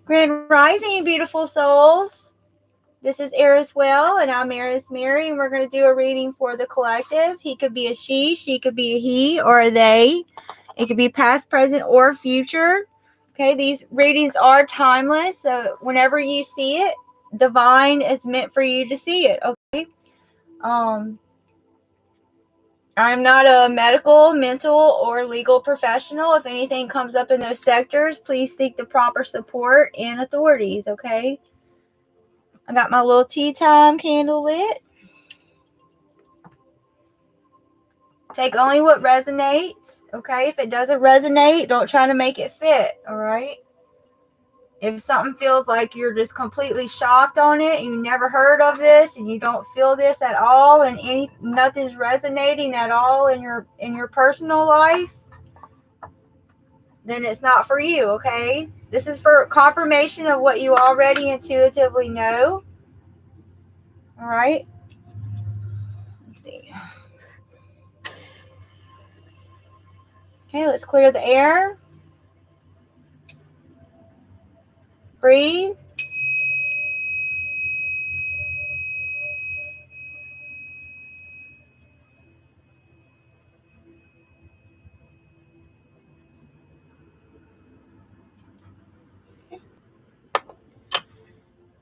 Grand Rising, beautiful souls. This is Eris Well, and I'm Eris Mary, and we're going to do a reading for the collective. He could be a she could be a he, or a they. It could be past, present, or future. Okay, these readings are timeless, so whenever you see it, divine is meant for you to see it. Okay. I'm not a medical, mental, or legal professional. If anything comes up in those sectors, please seek the proper support and authorities, okay? I got my little tea time candle lit. Take only what resonates, okay? If it doesn't resonate, don't try to make it fit, all right? If something feels like you're just completely shocked on it and you never heard of this and you don't feel this at all and nothing's resonating at all in your personal life, then it's not for you, okay? This is for confirmation of what you already intuitively know. All right? Let's see. Okay, let's clear the air. Breathe.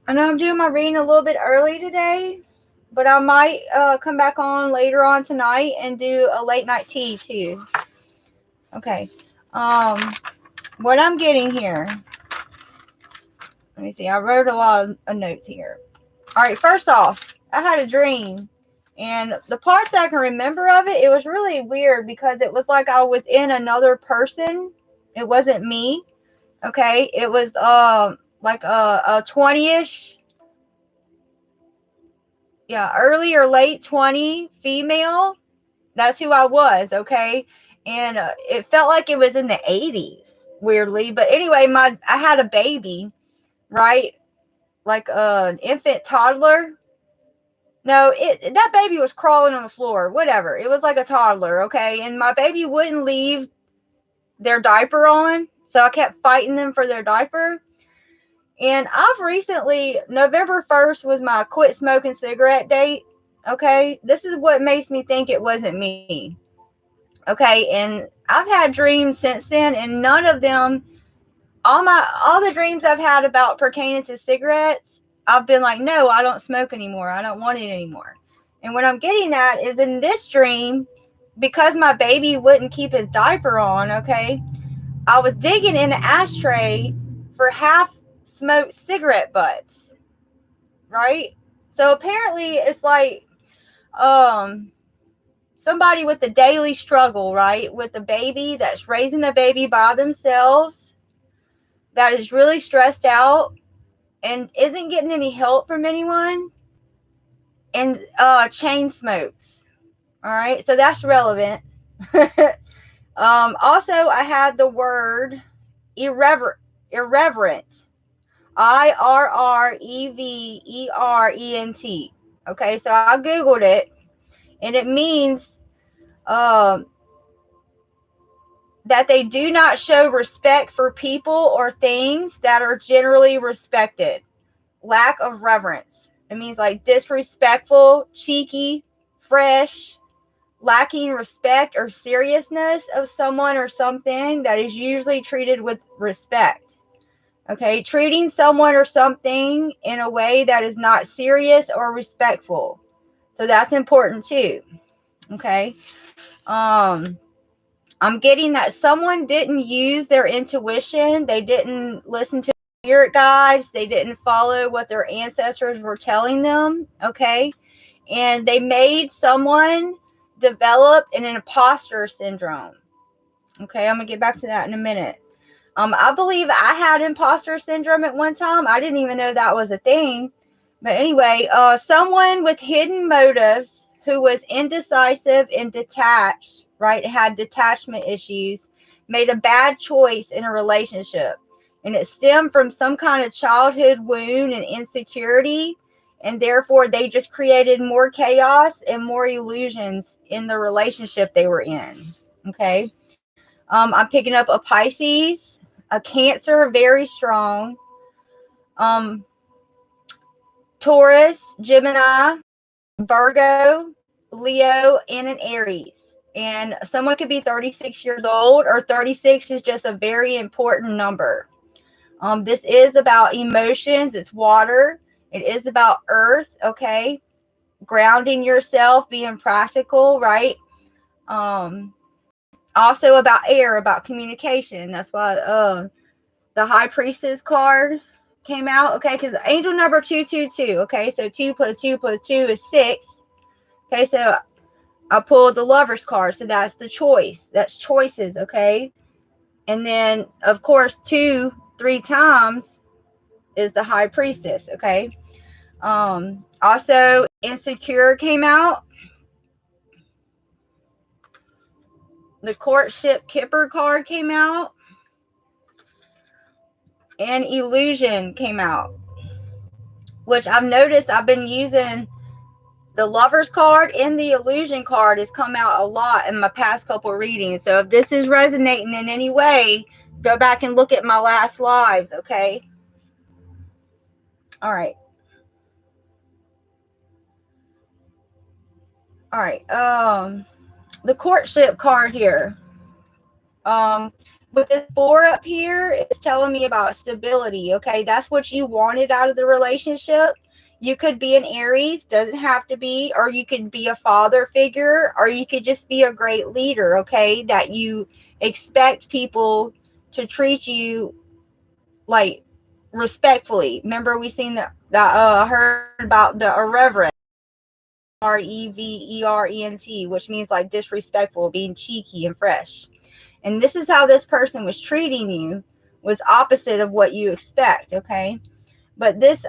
I know I'm doing my reading a little bit early today, but I might come back on later on tonight and do a late night tea too. Okay. What I'm getting here. Let me see. I wrote a lot of notes here. All right. First off, I had a dream. And the parts I can remember of it, it was really weird because it was like I was in another person. It wasn't me. Okay. It was like a 20-ish. Yeah, early or late 20 female. That's who I was, okay? And it felt like it was in the 80s, weirdly. But anyway, I had a baby, right? Like an infant toddler. No, that baby was crawling on the floor, whatever. It was like a toddler, okay? And my baby wouldn't leave their diaper on, so I kept fighting them for their diaper. And I've recently, November 1st was my quit smoking cigarette date. Okay. This is what makes me think it wasn't me. Okay. And I've had dreams since then, and none of them, all the dreams I've had about pertaining to cigarettes, I've been like, no, I don't smoke anymore. I don't want it anymore. And what I'm getting at is in this dream, because my baby wouldn't keep his diaper on, okay, I was digging in the ashtray for half smoked cigarette butts, right? So apparently it's like somebody with a daily struggle, right, with a baby that's raising a baby by themselves, that is really stressed out and isn't getting any help from anyone, and chain smokes. All right, so that's relevant. Also, I had the word irreverent. IRREVERENT. Okay, so I Googled it, and it means that they do not show respect for people or things that are generally respected. Lack of reverence. It means like disrespectful, cheeky, fresh, lacking respect or seriousness of someone or something that is usually treated with respect. Okay, treating someone or something in a way that is not serious or respectful. So that's important too. Okay. I'm getting that someone didn't use their intuition. They didn't listen to spirit guides. They didn't follow what their ancestors were telling them. Okay. And they made someone develop an imposter syndrome. Okay. I'm going to get back to that in a minute. I believe I had imposter syndrome at one time. I didn't even know that was a thing. But anyway, someone with hidden motives who was indecisive and detached, right, had detachment issues, made a bad choice in a relationship. And it stemmed from some kind of childhood wound and insecurity. And therefore, they just created more chaos and more illusions in the relationship they were in. Okay. I'm picking up a Pisces, a Cancer, very strong, Taurus, Gemini, Virgo, Leo, and an Aries. And someone could be 36 years old, or 36 is just a very important number. This is about emotions. It's water. It is about earth, okay? Grounding yourself, being practical, right? Also about air, about communication. That's why the High Priestess card came out, okay? Because angel number 222, okay? So 2 plus 2 plus 2 is 6. Okay, so I pulled the Lover's card, so that's the choice. That's choices, okay? And then, of course, 2 3 times is the High Priestess, okay? Also, Insecure came out. The Courtship Kipper card came out. And Illusion came out. Which I've noticed I've been using the Lover's card and the Illusion card has come out a lot in my past couple readings. So if this is resonating in any way, go back and look at my last lives, okay? All right. All right. The Courtship card here. With this 4 up here, it's telling me about stability, okay? That's what you wanted out of the relationship. You could be an Aries, doesn't have to be, or you could be a father figure, or you could just be a great leader, okay? That you expect people to treat you like respectfully. Remember we seen that heard about the irreverent, REVERENT, which means like disrespectful, being cheeky and fresh. And this is how this person was treating you, was opposite of what you expect, okay? But this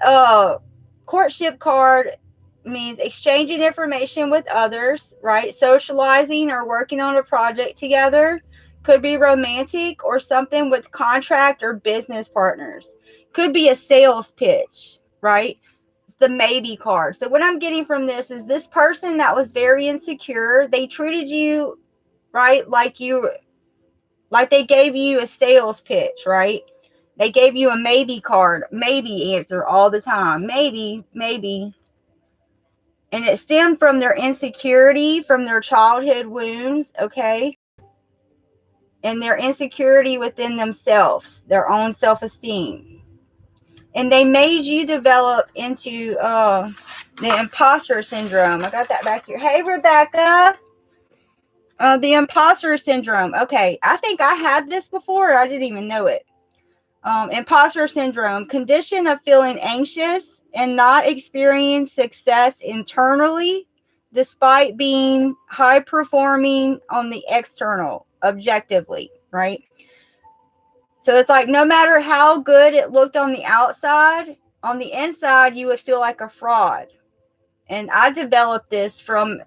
courtship card means exchanging information with others, right? Socializing or working on a project together. Could be romantic or something with contract or business partners. Could be a sales pitch, right? It's the maybe card. So what I'm getting from this is this person that was very insecure, they treated you, right, like they gave you a sales pitch, right? They gave you a maybe card, maybe answer all the time. Maybe, maybe. And it stemmed from their insecurity, from their childhood wounds, okay? And their insecurity within themselves, their own self-esteem. And they made you develop into the imposter syndrome. I got that back here. Hey, Rebecca. The imposter syndrome. Okay, I think I had this before. I didn't even know it. Imposter syndrome, condition of feeling anxious and not experiencing success internally, despite being high performing on the external, objectively, right? So it's like no matter how good it looked on the outside, on the inside, you would feel like a fraud. And I developed this from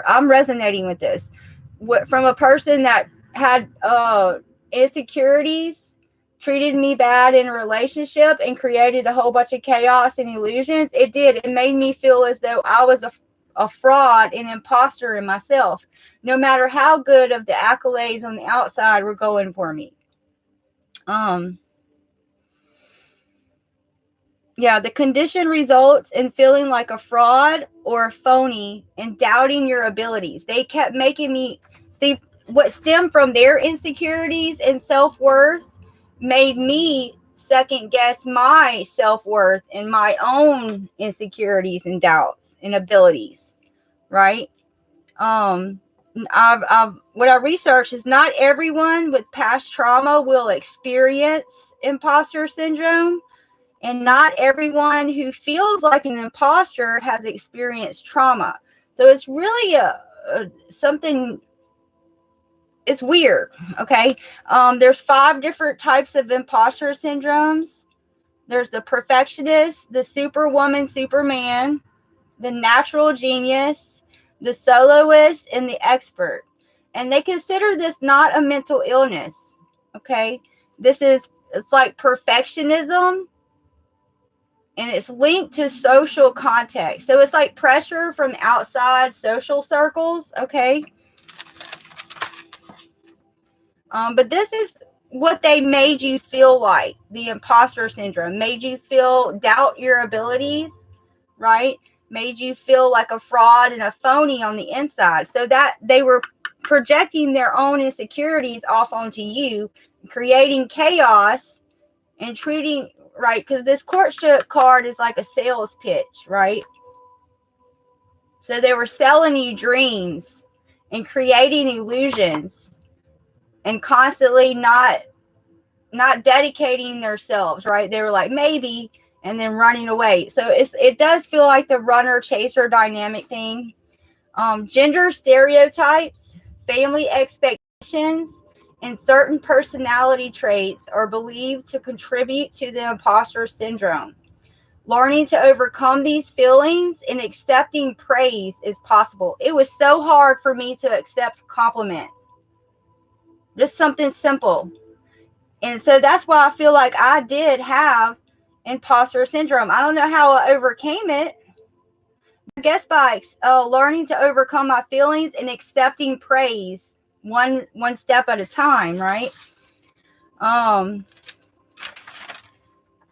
I'm resonating with this. From a person that had insecurities, treated me bad in a relationship, and created a whole bunch of chaos and illusions. It made me feel as though I was a fraud and imposter in myself, no matter how good of the accolades on the outside were going for me. Yeah, the condition results in feeling like a fraud or a phony and doubting your abilities. They kept making me see what stemmed from their insecurities and self-worth made me second guess my self-worth and my own insecurities and doubts and abilities, right? What I researched is not everyone with past trauma will experience imposter syndrome. And not everyone who feels like an imposter has experienced trauma. So it's really something, it's weird, okay? There's 5 different types of imposter syndromes. There's the perfectionist, the superwoman, superman, the natural genius, the soloist, and the expert. And they consider this not a mental illness, okay? It's like perfectionism. And it's linked to social context. So it's like pressure from outside social circles, okay? But this is what they made you feel like. The imposter syndrome made you doubt your abilities, right? Made you feel like a fraud and a phony on the inside. So that they were projecting their own insecurities off onto you, creating chaos and treating, right? Because this courtship card is like a sales pitch, right? So they were selling you dreams and creating illusions and constantly not dedicating themselves, right? They were like, maybe, and then running away. So it does feel like the runner chaser dynamic thing. Gender stereotypes, family expectations, and certain personality traits are believed to contribute to the imposter syndrome. Learning to overcome these feelings and accepting praise is possible. It was so hard for me to accept compliment. Just something simple. And so that's why I feel like I did have imposter syndrome. I don't know how I overcame it. I guess by learning to overcome my feelings and accepting praise one step at a time, right? Let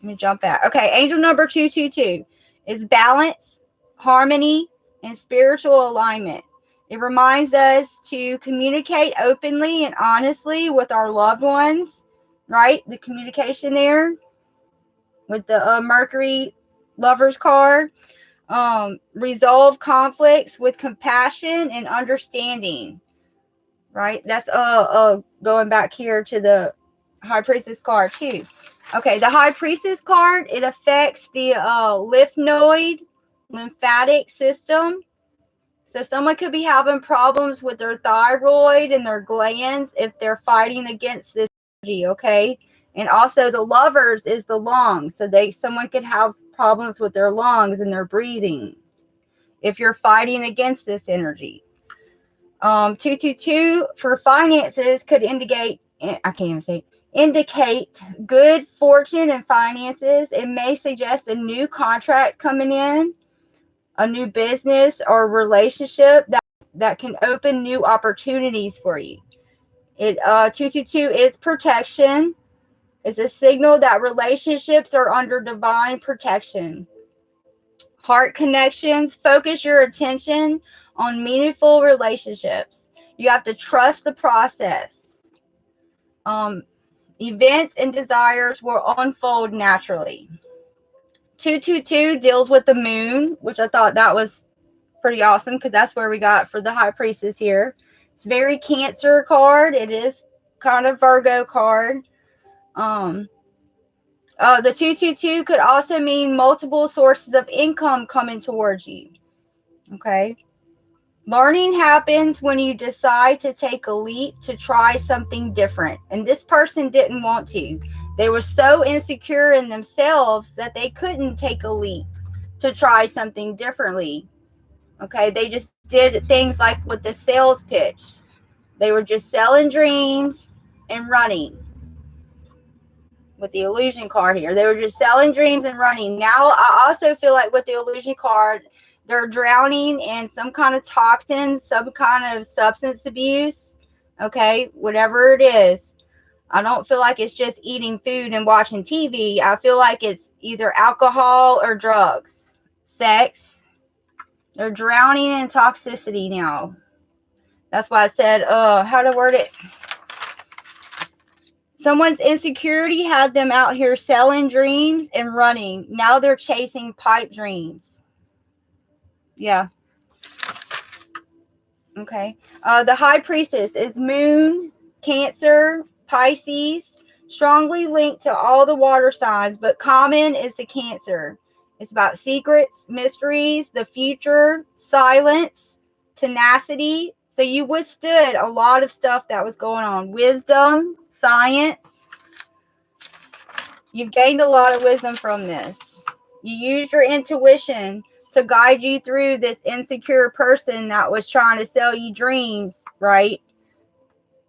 me jump back. Okay, angel number 222 is balance, harmony, and spiritual alignment. It reminds us to communicate openly and honestly with our loved ones, right? The communication there with the Mercury Lovers card. Resolve conflicts with compassion and understanding, right? That's going back here to the High Priestess card too. Okay, the High Priestess card, it affects the lymphatic system. So someone could be having problems with their thyroid and their glands if they're fighting against this energy, okay? And also the Lovers is the lungs. So someone could have problems with their lungs and their breathing if you're fighting against this energy. 222 for finances could indicate good fortune and finances. It may suggest a new contract coming in, a new business or relationship that can open new opportunities for you. 222 is protection. It's a signal that relationships are under divine protection. Heart connections, focus your attention on meaningful relationships. You have to trust the process. Events and desires will unfold naturally. 222 deals with the moon, which I thought that was pretty awesome because that's where we got for the High Priestess here. It's very Cancer card. It is kind of Virgo card. The 222 could also mean multiple sources of income coming towards you. Okay. Learning happens when you decide to take a leap to try something different. And this person didn't want to. They were so insecure in themselves that they couldn't take a leap to try something differently. Okay. They just did things like with the sales pitch. They were just selling dreams and running. With the illusion card here, they were just selling dreams and running. Now I also feel like with the illusion card, they're drowning in some kind of toxin, some kind of substance abuse. Okay, whatever it is. I don't feel like it's just eating food and watching TV. I feel like it's either alcohol or drugs, sex. They're drowning in toxicity now. That's why I said, how to word it. Someone's insecurity had them out here selling dreams and running. Now they're chasing pipe dreams. Yeah. Okay. The High Priestess is Moon, Cancer, Pisces, strongly linked to all the water signs, but common is the Cancer. It's about secrets, mysteries, the future, silence, tenacity. So you withstood a lot of stuff that was going on. Wisdom, science. You've gained a lot of wisdom from this. You used your intuition to guide you through this insecure person that was trying to sell you dreams, right?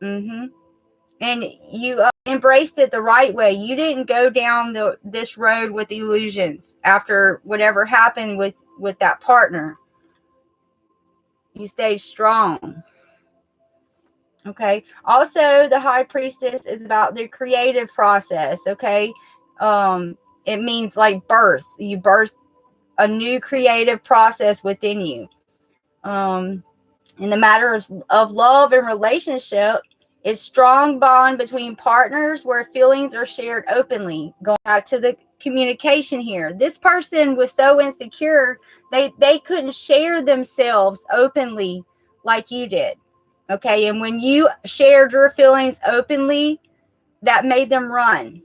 And you embraced it the right way. You didn't go down this road with illusions after whatever happened with that partner. You stayed strong. Okay. Also, the high priestess is about the creative process. Okay. It means like birth. You birth a new creative process within you. In the matter of love and relationship, it's strong bond between partners where feelings are shared openly. Going back to the communication here, this person was so insecure they couldn't share themselves openly like you did. Okay, and when you shared your feelings openly, that made them run.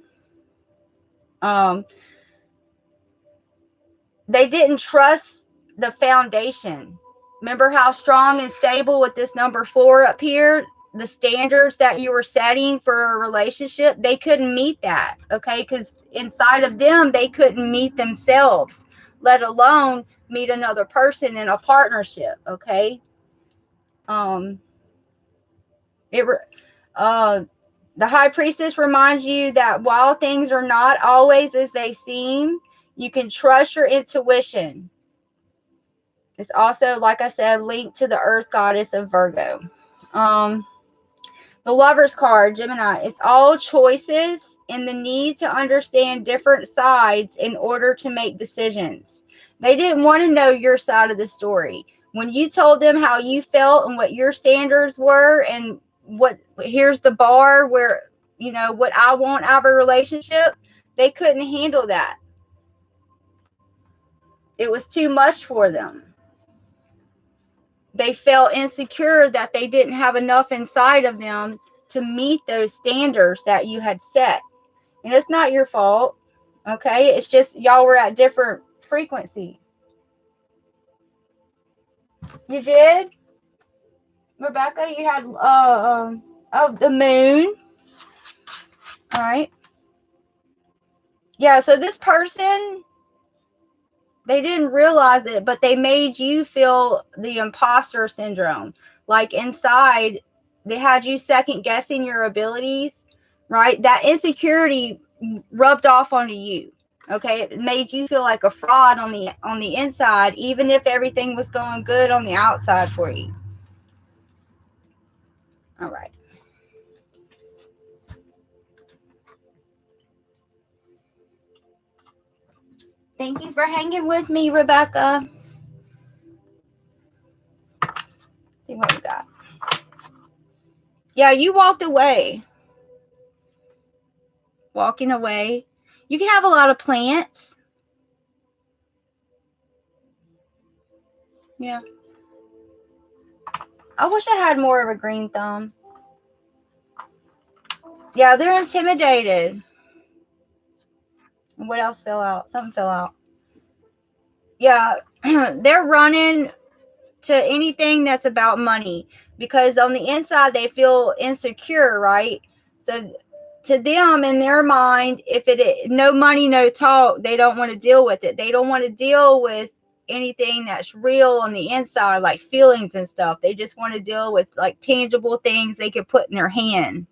They didn't trust the foundation. Remember how strong and stable with this number 4 up here, the standards that you were setting for a relationship, they couldn't meet that. Okay, because inside of them they couldn't meet themselves, let alone meet another person in a partnership. Okay. It The high priestess reminds you that while things are not always as they seem, you can trust your intuition. It's also, like I said, linked to the earth goddess of Virgo. The Lover's card, Gemini, it's all choices and the need to understand different sides in order to make decisions. They didn't want to know your side of the story. When you told them how you felt and what your standards were and here's the bar where, what I want out of a relationship, they couldn't handle that. It was too much for them. They felt insecure that they didn't have enough inside of them to meet those standards that you had set. And it's not your fault. Okay. It's just y'all were at different frequencies. You did? Rebecca, you had the moon. All right. Yeah, so this person, they didn't realize it, but they made you feel the imposter syndrome. Like inside, they had you second guessing your abilities, right? That insecurity rubbed off onto you. Okay, it made you feel like a fraud on the inside, even if everything was going good on the outside for you. All right. Thank you for hanging with me, Rebecca. Let's see what we got. Yeah, you walked away. Walking away. You can have a lot of plants. Yeah. I wish I had more of a green thumb. Yeah, they're intimidated. What else fell out? Something fell out. Yeah, they're running to anything that's about money because on the inside they feel insecure, right? So to them, in their mind, if it no money, no talk, they don't want to deal with it. They don't want to deal with anything that's real on the inside, like feelings and stuff. They just want to deal with like tangible things they can put in their hand.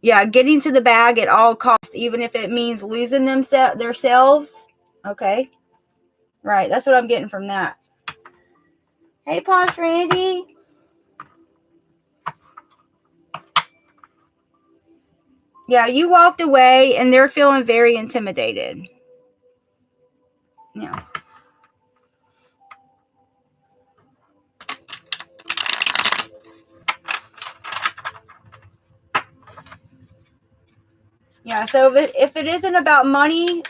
Yeah, getting to the bag at all costs, even if it means losing themselves. Okay. Right. That's what I'm getting from that. Hey, Posh Randy. Yeah, you walked away and they're feeling very intimidated. Yeah. Yeah, so if it isn't about money,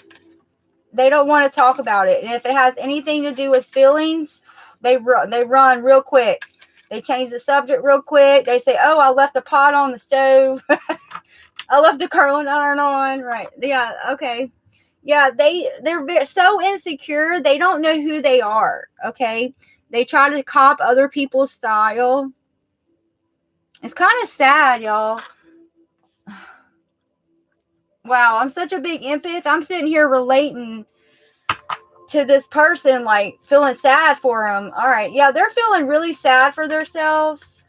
they don't want to talk about it. And if it has anything to do with feelings, they run real quick. They change the subject real quick. They say, oh, I left the pot on the stove. I left the curling iron on. Right. Yeah, okay. Yeah, they're so insecure. They don't know who they are. Okay. They try to cop other people's style. It's kind of sad, y'all. Wow, I'm such a big empath. I'm sitting here relating to this person, like feeling sad for them. All right. Yeah, they're feeling really sad for themselves.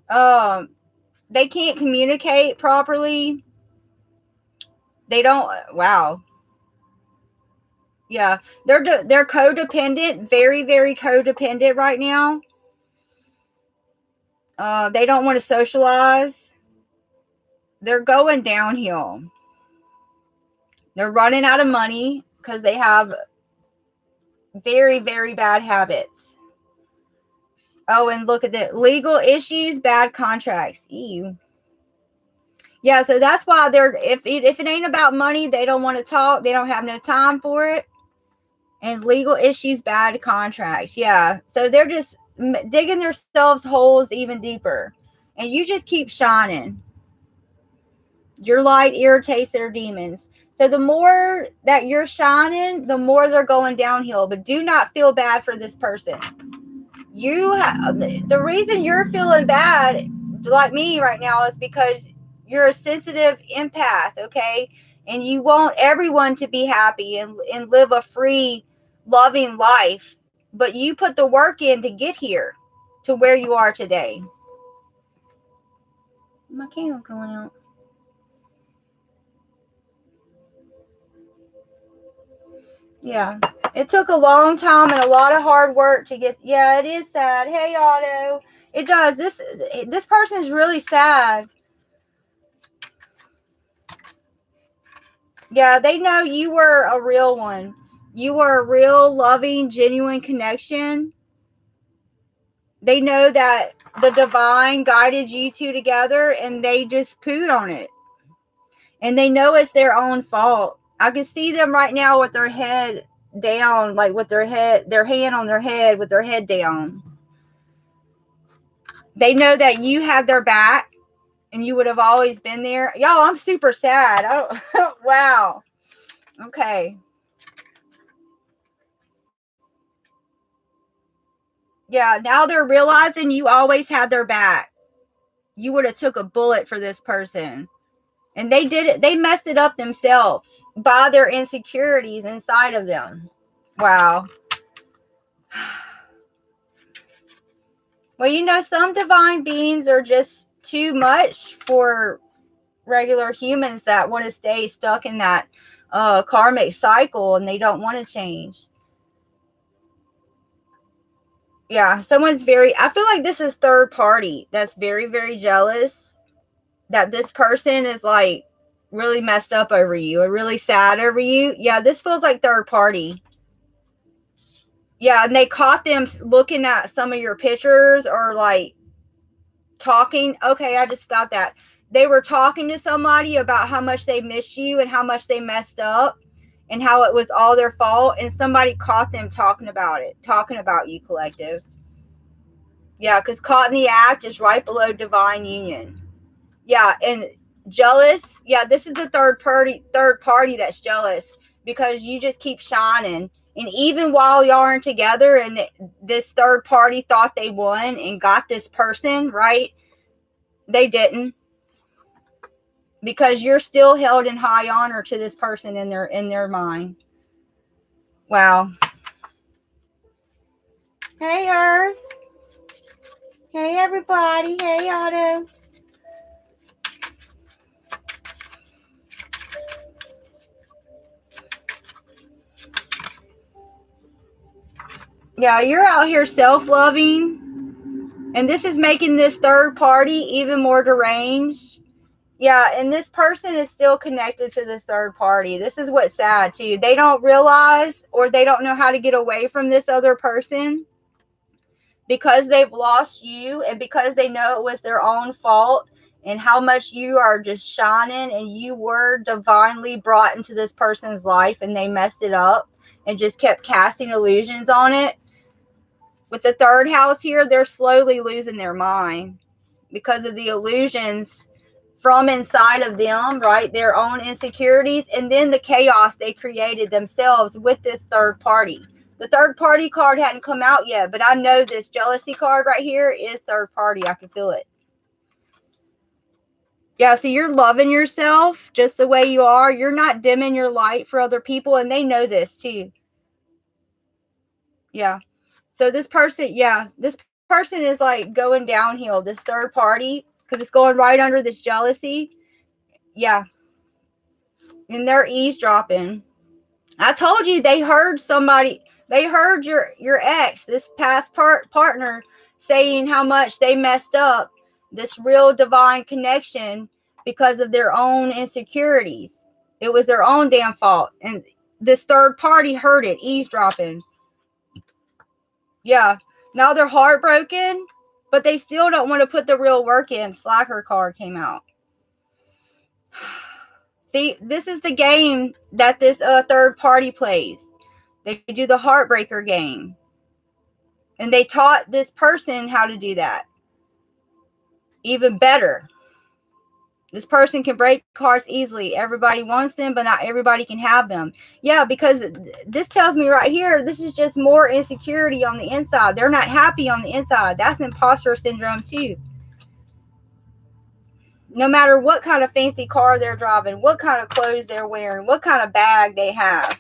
They can't communicate properly. They don't. Wow. Yeah, they're codependent, very, very codependent right now. They don't want to socialize. They're going downhill. They're running out of money because they have very, very bad habits. Oh, and look at that. Legal issues, bad contracts. Ew. Yeah, so that's why they're, if it ain't about money, they don't want to talk. They don't have no time for it. And legal issues, bad contracts. Yeah, so they're just digging themselves holes even deeper. And you just keep shining. Your light irritates their demons. So the more that you're shining, the more they're going downhill. But do not feel bad for this person. The reason you're feeling bad, like me right now, is because you're a sensitive empath, okay? And you want everyone to be happy and live a free, loving life. But you put the work in to get here, to where you are today. My candle going out. Yeah, it took a long time and a lot of hard work to get. Yeah, it is sad. Hey, Otto, it does. This person is really sad. Yeah, they know you were a real one. You were a real, loving, genuine connection. They know that the divine guided you two together, and they just pooed on it. And they know it's their own fault. I can see them right now with their head down, like with their hand on their head, with their head down. They know that you had their back and you would have always been there. Y'all, I'm super sad. Wow. Okay. Yeah, now they're realizing you always had their back. You would have took a bullet for this person. And they did it. They messed it up themselves by their insecurities inside of them. Wow. Well, you know, some divine beings are just too much for regular humans that want to stay stuck in that karmic cycle, and they don't want to change. Yeah, I feel like this is third party that's very, very jealous that this person is like really messed up over you or really sad over you. Yeah, this feels like third party. Yeah, and they caught them looking at some of your pictures or like talking. Okay, I just got that. They were talking to somebody about how much they missed you and how much they messed up and how it was all their fault. And somebody caught them talking about you, collective. Yeah, because caught in the act is right below divine union. Yeah, and jealous. Yeah, this is the third party that's jealous because you just keep shining. And even while y'all aren't together and this third party thought they won and got this person, right? They didn't. Because you're still held in high honor to this person in their mind. Wow. Hey, Earth. Hey, everybody. Hey, Otto. Yeah, you're out here self-loving. And this is making this third party even more deranged. Yeah, and this person is still connected to this third party. This is what's sad, too. They don't realize or they don't know how to get away from this other person because they've lost you and because they know it was their own fault and how much you are just shining and you were divinely brought into this person's life and they messed it up and just kept casting illusions on it. With the third house here, they're slowly losing their mind because of the illusions from inside of them, right? Their own insecurities, and then the chaos they created themselves with this third party. The third party card hadn't come out yet, but I know this jealousy card right here is third party. I can feel it. Yeah, so you're loving yourself just the way you are. You're not dimming your light for other people, and they know this too. Yeah. So this person is like going downhill, this third party, because it's going right under this jealousy. Yeah. And they're eavesdropping. I told you they heard your ex, this past partner, saying how much they messed up this real divine connection because of their own insecurities. It was their own damn fault. And this third party heard it, eavesdropping. Yeah. Now they're heartbroken, but they still don't want to put the real work in. Slacker card came out. See, this is the game that this third party plays. They do the heartbreaker game. And they taught this person how to do that. Even better. This person can break hearts easily. Everybody wants them, but not everybody can have them. Yeah, because this tells me right here, this is just more insecurity on the inside. They're not happy on the inside. That's imposter syndrome too. No matter what kind of fancy car they're driving, what kind of clothes they're wearing, what kind of bag they have.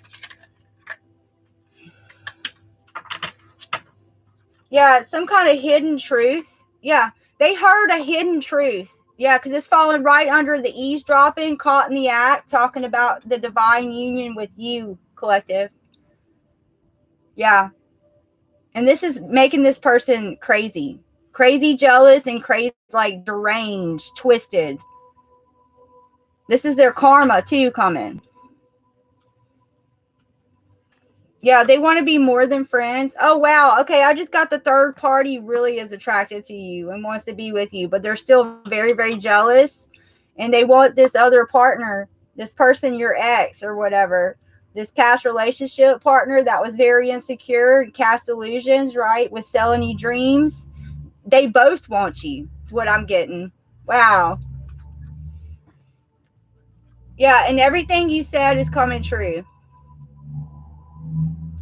Yeah, some kind of hidden truth. Yeah, they heard a hidden truth. Yeah, because it's falling right under the eavesdropping, caught in the act, talking about the divine union with you, collective. Yeah. And this is making this person crazy. Crazy jealous and crazy, like deranged, twisted. This is their karma, too, coming. Yeah, they want to be more than friends. Oh, wow. Okay, I just got the third party really is attracted to you and wants to be with you, but they're still very, very jealous. And they want this other partner, this person, your ex or whatever, this past relationship partner that was very insecure and cast illusions, right? Was selling you dreams. They both want you. That's what I'm getting. Wow. Yeah, and everything you said is coming true.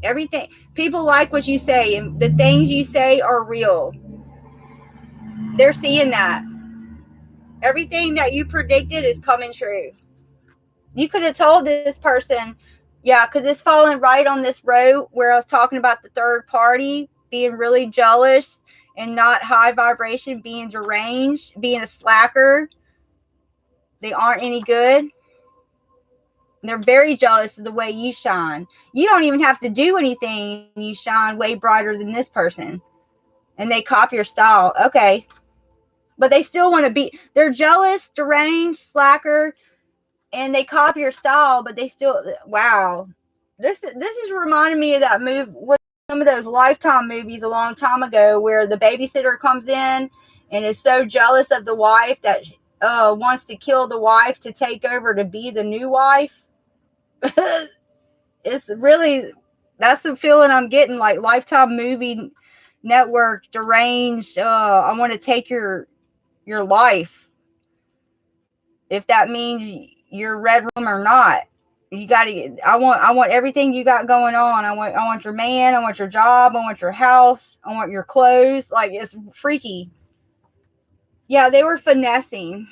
Everything. People like what you say, and the things you say are real. They're seeing that. Everything that you predicted is coming true. You could have told this person, yeah, because it's falling right on this road where I was talking about the third party being really jealous and not high vibration, being deranged, being a slacker. They aren't any good. They're very jealous of the way you shine. You don't even have to do anything. You shine way brighter than this person. And they copy your style. Okay. But they still want to be, they're jealous, deranged, slacker, and they copy your style, but they still, wow. This is reminding me of that movie, some of those Lifetime movies a long time ago where the babysitter comes in and is so jealous of the wife that wants to kill the wife to take over to be the new wife. It's really, that's the feeling I'm getting, like Lifetime movie network, deranged. I want to take your life, if that means you're red room or not. You got to. I want everything you got going on. I want your man. I want your job. I want your house. I want your clothes. Like, it's freaky. Yeah, they were finessing.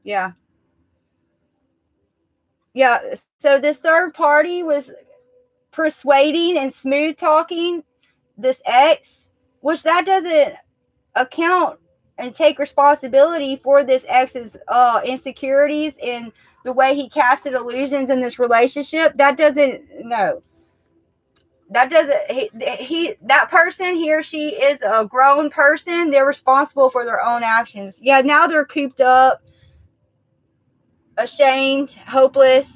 Yeah. Yeah. So this third party was persuading and smooth talking this ex, which that doesn't account and take responsibility for this ex's insecurities and the way he casted illusions in this relationship. That doesn't, no. That doesn't, that person, he or she is a grown person. They're responsible for their own actions. Yeah, now they're cooped up, ashamed, hopeless,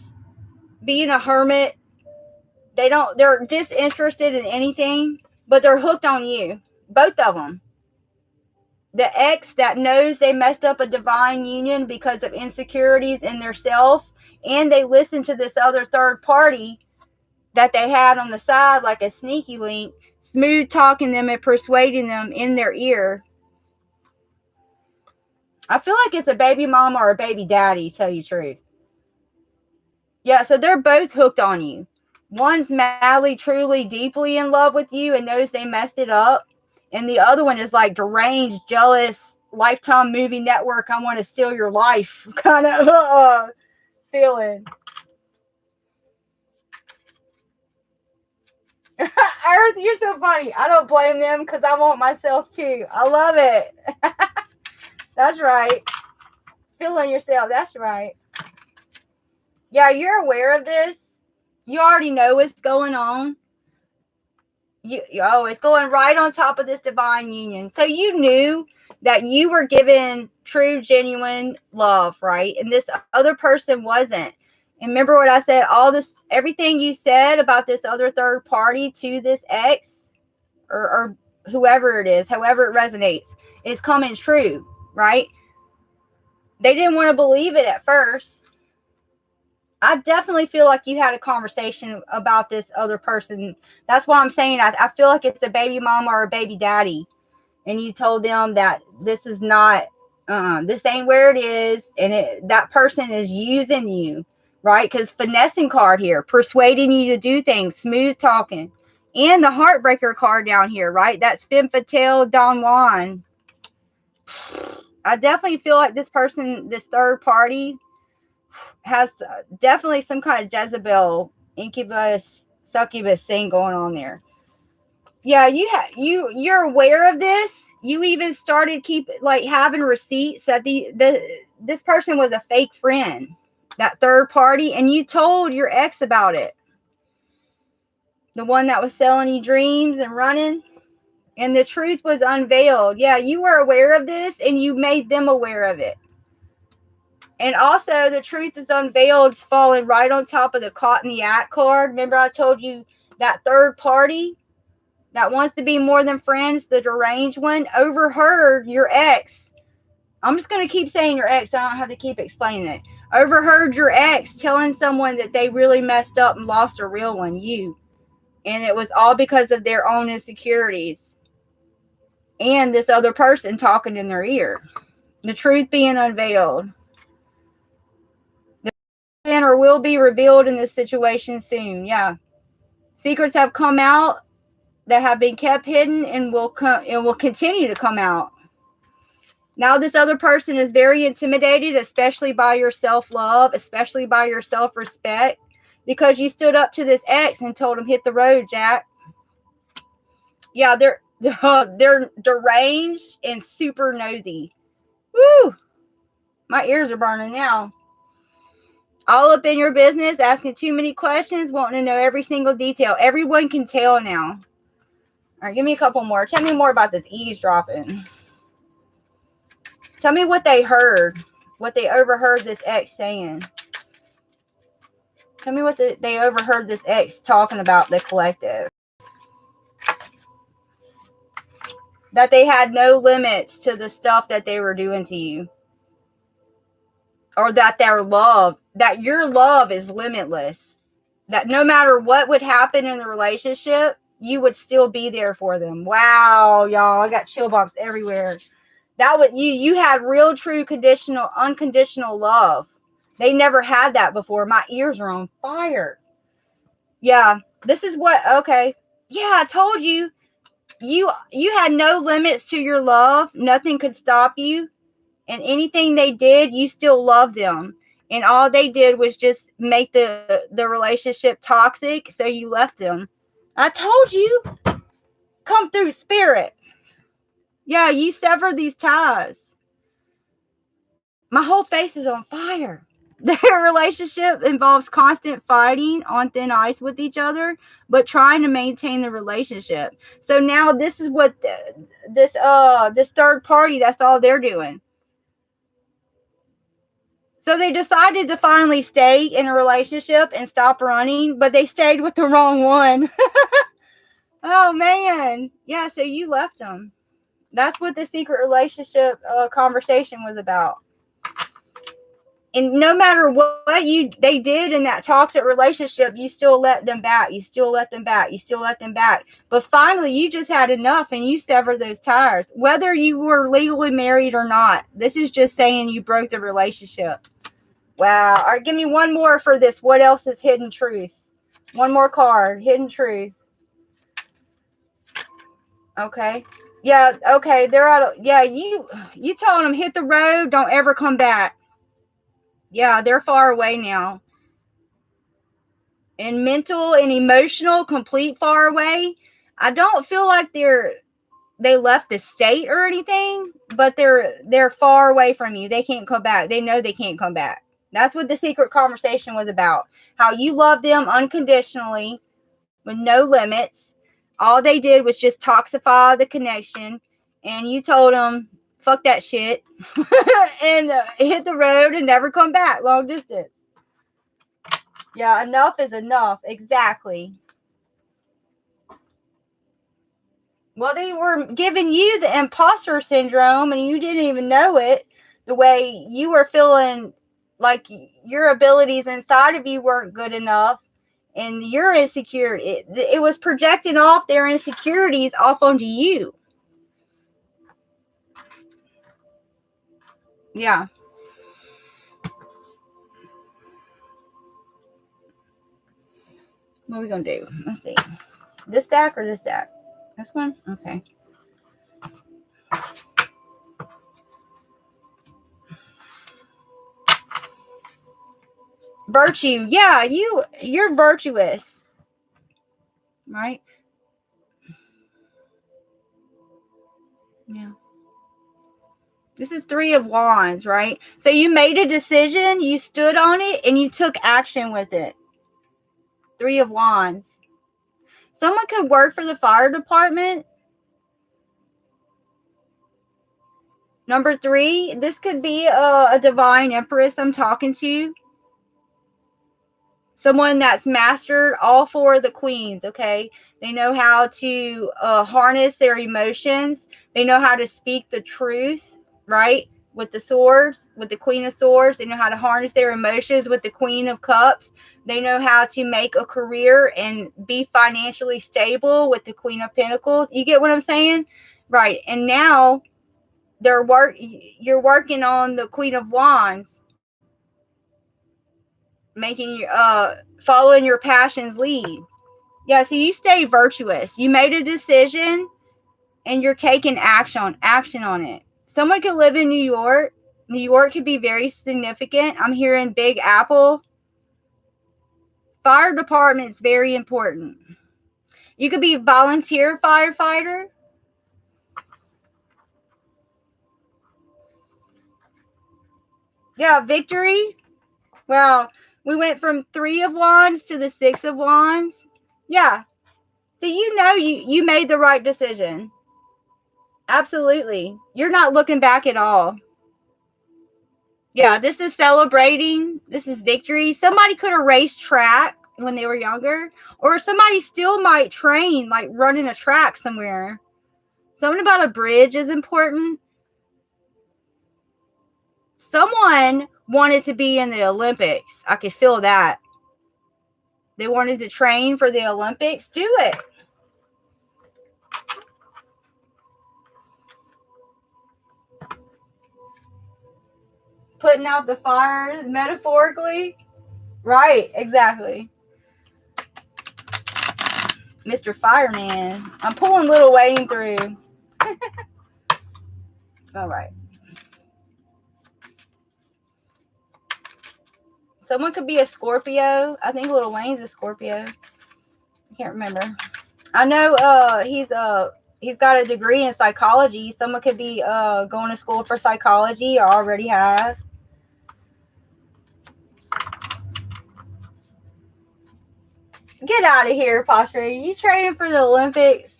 being a hermit. They're disinterested in anything, but they're hooked on you. Both of them. The ex that knows they messed up a divine union because of insecurities in their self, and they listen to this other third party that they had on the side, like a sneaky link, smooth talking them and persuading them in their ear. I feel like it's a baby mama or a baby daddy, tell you the truth. Yeah, so they're both hooked on you. One's madly, truly, deeply in love with you and knows they messed it up. And the other one is like deranged, jealous, Lifetime movie network, I want to steal your life kind of feeling. Earth, you're so funny. I don't blame them because I want myself too. I love it. That's right. Feeling yourself. That's right. Yeah, you're aware of this. You already know what's going on. It's going right on top of this divine union. So you knew that you were given true, genuine love, right? And this other person wasn't. And remember what I said, everything you said about this other third party to this ex or whoever it is, however it resonates, is coming true, right? They didn't want to believe it at first. I definitely feel like you had a conversation about this other person. That's why I'm saying I feel like it's a baby mama or a baby daddy. And you told them that this is not, this ain't where it is. And that person is using you, right? Because finessing card here, persuading you to do things, smooth talking. And the heartbreaker card down here, right? That's Femme Fatale Don Juan. I definitely feel like this person, this third party, has definitely some kind of Jezebel, incubus, succubus thing going on there. Yeah, you're aware of this. You even started having receipts that this person was a fake friend, that third party, and you told your ex about it. The one that was selling you dreams and running, and the truth was unveiled. Yeah, you were aware of this, and you made them aware of it. And also, the truth is unveiled, falling right on top of the caught in the act card. Remember I told you that third party that wants to be more than friends, the deranged one, overheard your ex. I'm just going to keep saying your ex. I don't have to keep explaining it. Overheard your ex telling someone that they really messed up and lost a real one, you. And it was all because of their own insecurities. And this other person talking in their ear. The truth being unveiled. Or will be revealed in this situation soon. Yeah. Secrets have come out that have been kept hidden and will continue to come out. Now this other person is very intimidated, especially by your self-love, especially by your self-respect, because you stood up to this ex and told him, hit the road, Jack. Yeah, they're deranged and super nosy. Woo! My ears are burning now. All up in your business, asking too many questions, wanting to know every single detail. Everyone can tell now. All right, give me a couple more. Tell me more about this eavesdropping. Tell me what they heard, what they overheard this ex saying. Tell me what they overheard this ex talking about the collective. That they had no limits to the stuff that they were doing to you. Or that your love is limitless. That no matter what would happen in the relationship, you would still be there for them. Wow, y'all, I got chill bumps everywhere. You had real, true, unconditional love. They never had that before. My ears are on fire. Yeah, this is okay. Yeah, I told you. You had no limits to your love. Nothing could stop you. And anything they did, you still love them. And all they did was just make the relationship toxic, so you left them. I told you. Come through, spirit. Yeah, you severed these ties. My whole face is on fire. Their relationship involves constant fighting on thin ice with each other, but trying to maintain the relationship. So now this is what this third party, that's all they're doing. So they decided to finally stay in a relationship and stop running, but they stayed with the wrong one. Oh, man. Yeah, so you left them. That's what the secret relationship conversation was about. And no matter what they did in that toxic relationship, you still let them back. You still let them back. You still let them back. But finally, you just had enough and you severed those ties. Whether you were legally married or not, this is just saying you broke the relationship. Wow. All right, give me one more for this. What else is hidden truth? One more card. Hidden truth. Okay. Yeah, okay. They're out of, yeah, you telling them hit the road, don't ever come back. Yeah, they're far away now. And mental and emotional, complete far away. I don't feel like they left the state or anything, but they're far away from you. They can't come back. They know they can't come back. That's what the secret conversation was about. How you love them unconditionally with no limits. All they did was just toxify the connection, and you told them, fuck that shit, and hit the road and never come back long distance. Yeah, enough is enough. Exactly. Well, they were giving you the imposter syndrome and you didn't even know it, the way you were feeling like your abilities inside of you weren't good enough and your insecurity. It was projecting off their insecurities off onto you. Yeah. What are we going to do? Let's see. This stack or this stack? This one? Okay. Virtue. Yeah, you're virtuous. Right? Yeah. This is 3 of Wands, right? So you made a decision, you stood on it, and you took action with it. 3 of Wands. Someone could work for the fire department. Number 3, this could be a divine empress I'm talking to. Someone that's mastered all 4 of the queens, okay? They know how to harness their emotions. They know how to speak the truth, right? With the swords, with the Queen of Swords. They know how to harness their emotions with the Queen of Cups. They know how to make a career and be financially stable with the Queen of Pentacles. You get what I'm saying? Right. And now you're working on the Queen of Wands, making following your passions lead. Yeah, so you stay virtuous. You made a decision and you're taking action on it. Someone could live in New York. New York could be very significant. I'm hearing Big Apple. Fire department's very important. You could be a volunteer firefighter. Yeah, victory. Well, we went from 3 of Wands to the 6 of Wands. Yeah. So you made the right decision. Absolutely. You're not looking back at all. Yeah, this is celebrating. This is victory. Somebody could have raced track when they were younger, or somebody still might train, like running a track somewhere. Something about a bridge is important. Someone wanted to be in the Olympics. I could feel that. They wanted to train for the Olympics. Do it. Putting out the fires, metaphorically. Right, exactly. Mr. Fireman. I'm pulling Lil Wayne through. All right. Someone could be a Scorpio. I think Lil Wayne's a Scorpio. I can't remember. I know he's got a degree in psychology. Someone could be going to school for psychology or already have. Get out of here, Posture. You training for the Olympics?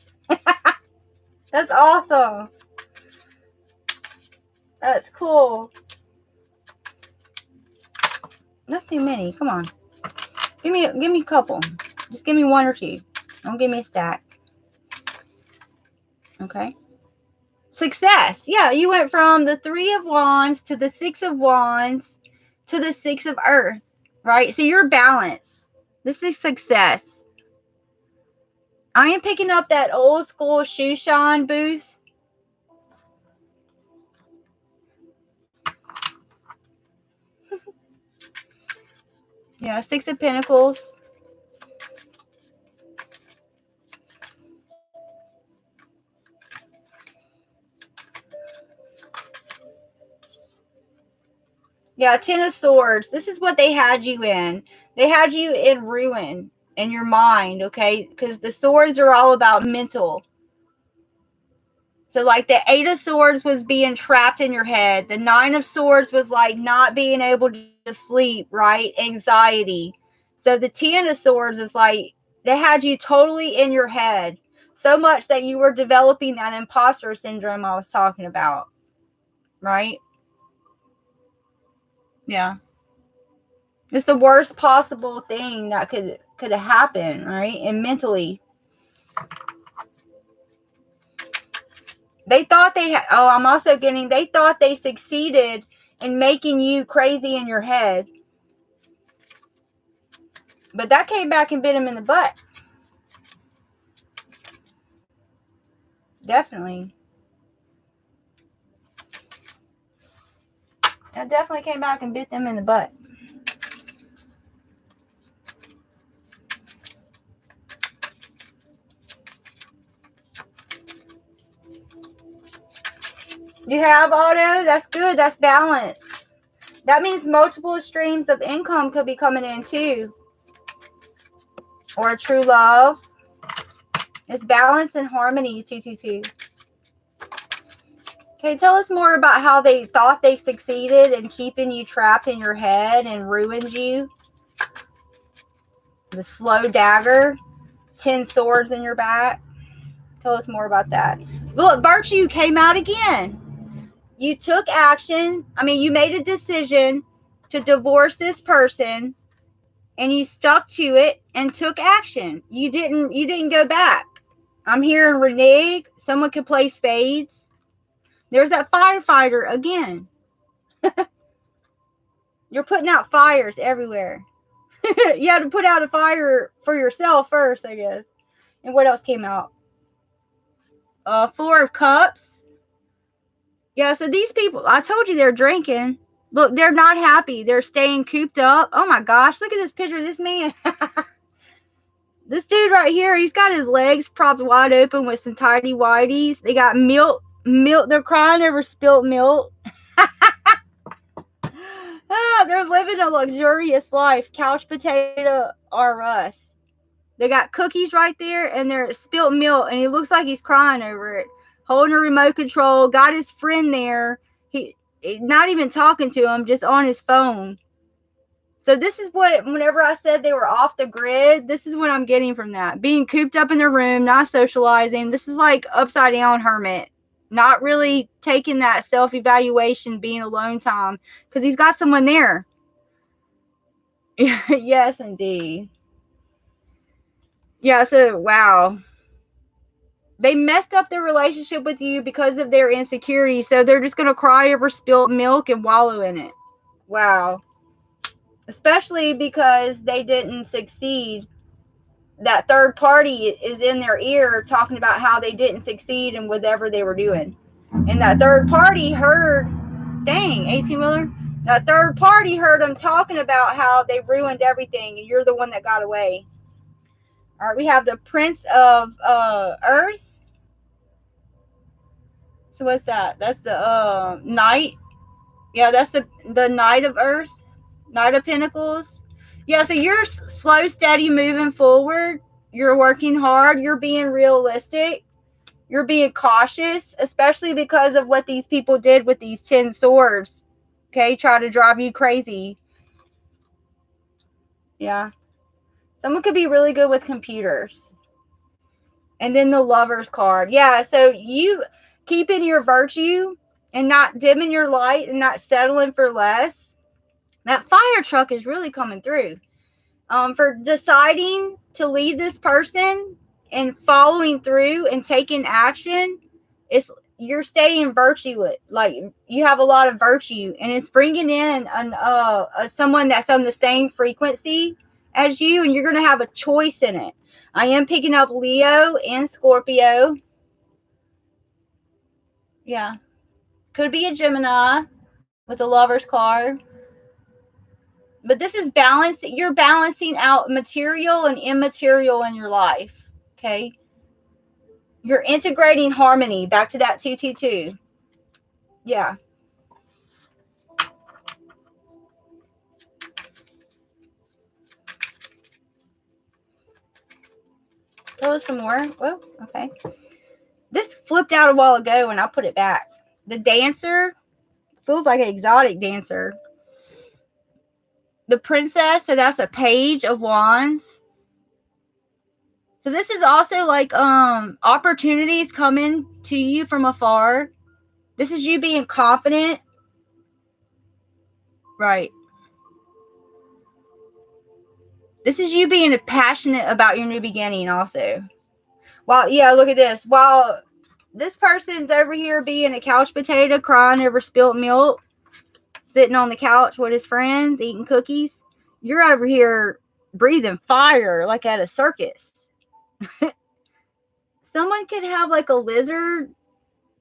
That's awesome. That's cool. That's too many. Come on. Give me a couple. Just give me 1 or 2. Don't give me a stack. Okay. Success. Yeah, you went from the 3 of Wands to the 6 of Wands to the 6 of Earth, right? So you're balanced. This is success. I am picking up that old school shoe shine booth. Yeah, 6 of Pentacles. Yeah, 10 of Swords. This is what they had you in. They had you in ruin in your mind, okay? Because the swords are all about mental. So like the 8 of Swords was being trapped in your head. The 9 of Swords was like not being able to sleep, right? Anxiety. So the 10 of Swords is like they had you totally in your head. So much that you were developing that imposter syndrome I was talking about. Right? Yeah. It's the worst possible thing that could have happened, right? And mentally. They thought they had, I'm also getting, they thought they succeeded in making you crazy in your head. But that came back and bit them in the butt. Definitely. That definitely came back and bit them in the butt. You have auto? That's good. That's balance. That means multiple streams of income could be coming in too. Or true love. It's balance and harmony, 222. Okay, tell us more about how they thought they succeeded in keeping you trapped in your head and ruined you. The slow dagger, 10 swords in your back. Tell us more about that. Look, virtue came out again. You took action. You made a decision to divorce this person, and you stuck to it and took action. You didn't go back. I'm hearing renege. Someone could play spades. There's that firefighter again. You're putting out fires everywhere. You had to put out a fire for yourself first, I guess. And what else came out? Four of Cups. Yeah, so these people, I told you they're drinking. Look, they're not happy. They're staying cooped up. Oh my gosh, look at this picture of this man. This dude right here, he's got his legs propped wide open with some tidy whities. They got milk. They're crying over spilt milk. They're living a luxurious life. Couch potato or us. They got cookies right there, and they're spilt milk, and he looks like he's crying over it. Holding a remote control, got his friend there. He not even talking to him, just on his phone. So this is what, whenever I said they were off the grid, this is what I'm getting from that. Being cooped up in their room, not socializing. This is like upside down hermit. Not really taking that self-evaluation, being alone time, because he's got someone there. Yes, indeed. Yeah, so, wow. They messed up their relationship with you because of their insecurity, so they're just going to cry over spilt milk and wallow in it. Wow. Especially because they didn't succeed. That third party is in their ear talking about how they didn't succeed in whatever they were doing. And that third party heard, dang, 18-wheeler. That third party heard them talking about how they ruined everything and you're the one that got away. All right, we have the Prince of Earth. So what's that? That's the Knight. Yeah, that's the Knight of Earth. Knight of Pentacles. Yeah, so you're slow, steady moving forward. You're working hard. You're being realistic. You're being cautious, especially because of what these people did with these 10 swords. Okay, try to drive you crazy. Yeah. Someone could be really good with computers. And then the Lover's card. Yeah, so you keeping your virtue and not dimming your light and not settling for less. That fire truck is really coming through. For deciding to leave this person and following through and taking action, you're staying virtuous. Like, you have a lot of virtue, and it's bringing in someone that's on the same frequency as you, and you're going to have a choice in it. I am picking up Leo and Scorpio. Yeah. Could be a Gemini with a Lover's card. But this is balance. You're balancing out material and immaterial in your life. Okay. You're integrating harmony. Back to that 222. Yeah. Tell us some more. Well, okay. This flipped out a while ago and I put it back. The Dancer feels like an exotic dancer. The Princess, so that's a Page of Wands. So this is also like opportunities coming to you from afar. This is you being confident. Right. This is you being passionate about your new beginning also. Well, yeah, look at this. While this person's over here being a couch potato, crying over spilt milk, sitting on the couch with his friends, eating cookies, you're over here breathing fire like at a circus. Someone could have like a lizard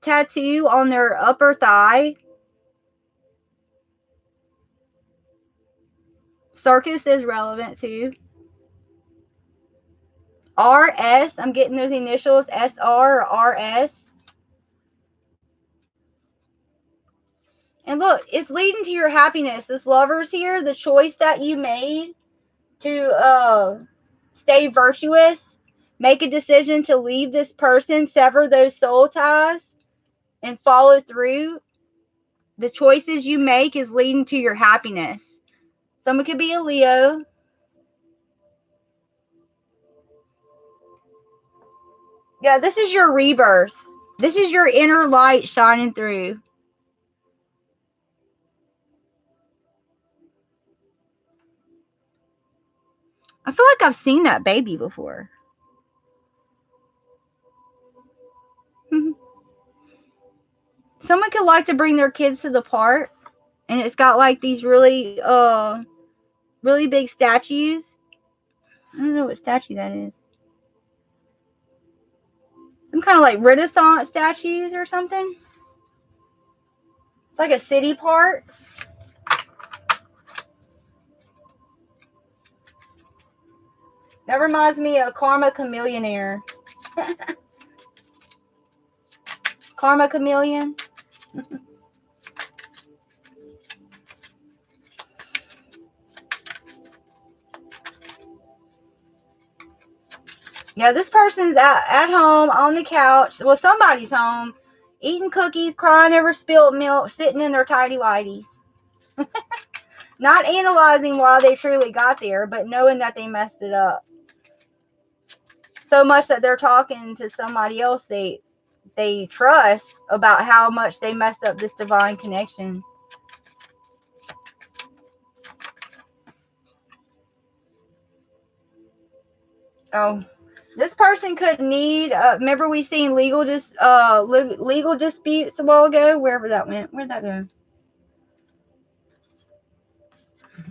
tattoo on their upper thigh. Circus is relevant too. RS, I'm getting those initials, SR or RS. And look, it's leading to your happiness. This Lovers here, the choice that you made to stay virtuous, make a decision to leave this person, sever those soul ties, and follow through. The choices you make is leading to your happiness. Someone could be a Leo. Yeah, this is your rebirth. This is your inner light shining through. I feel like I've seen that baby before. Someone could like to bring their kids to the park, and it's got like these really big statues. I don't know what statue that is. Some kind of like Renaissance statues or something. It's like a city park. That reminds me of Karma Chameleonaire. Karma Chameleon. Yeah, this person's at home on the couch. Well, somebody's home, eating cookies, crying over spilt milk, sitting in their tidy whities. Not analyzing why they truly got there, but knowing that they messed it up. So much that they're talking to somebody else they trust about how much they messed up this divine connection. Oh, this person could need. Remember, we seen legal disputes a while ago. Wherever that went, where'd that go?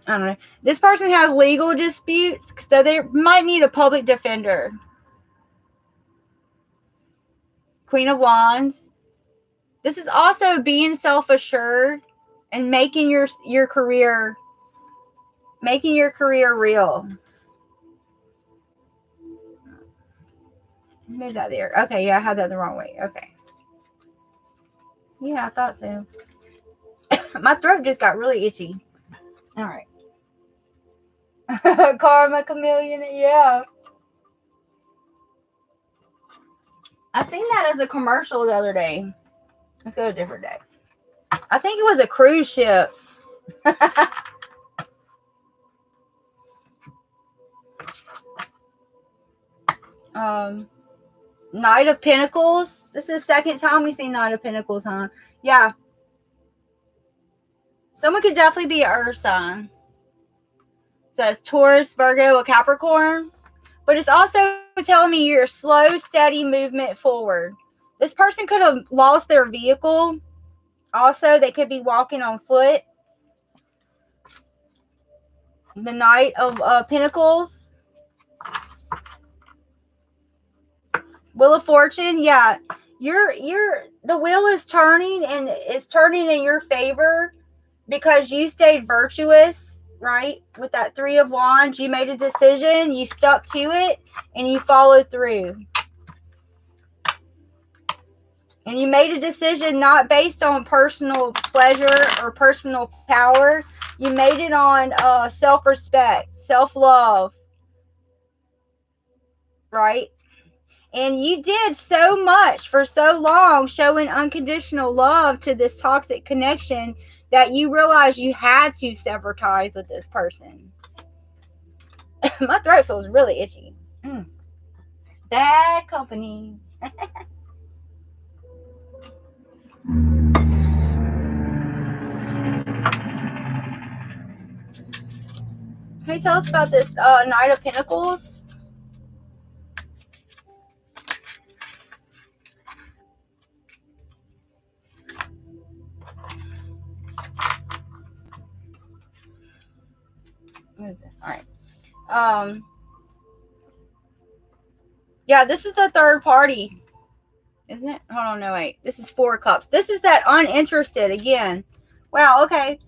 I don't know. This person has legal disputes, so they might need a public defender. Queen of Wands. This is also being self-assured and making your career real. Move that there. Okay, yeah, I had that the wrong way. Okay. Yeah, I thought so. My throat just got really itchy. All right. Karma Chameleon, yeah. I seen that as a commercial the other day. Let's go a different day. I think it was a cruise ship. Knight of Pentacles. This is the second time we see Knight of Pentacles, huh? Yeah. Someone could definitely be an earth sign. It says Taurus, Virgo, or Capricorn. But it's also telling me your slow, steady movement forward. This person could have lost their vehicle. Also, they could be walking on foot. The Knight of Pentacles. Wheel of Fortune, yeah. The wheel is turning, and it's turning in your favor because you stayed virtuous, right? With that Three of Wands, you made a decision, you stuck to it, and you followed through. And you made a decision not based on personal pleasure or personal power. You made it on self-respect, self-love, right? And you did so much for so long, showing unconditional love to this toxic connection, that you realized you had to sever ties with this person. My throat feels really itchy. Bad company. Can you tell us about this Knight of Pentacles? What is this? All right. Yeah, this is the third party, isn't it? Hold on, no, wait. This is 4 cups. This is that uninterested again. Wow, okay.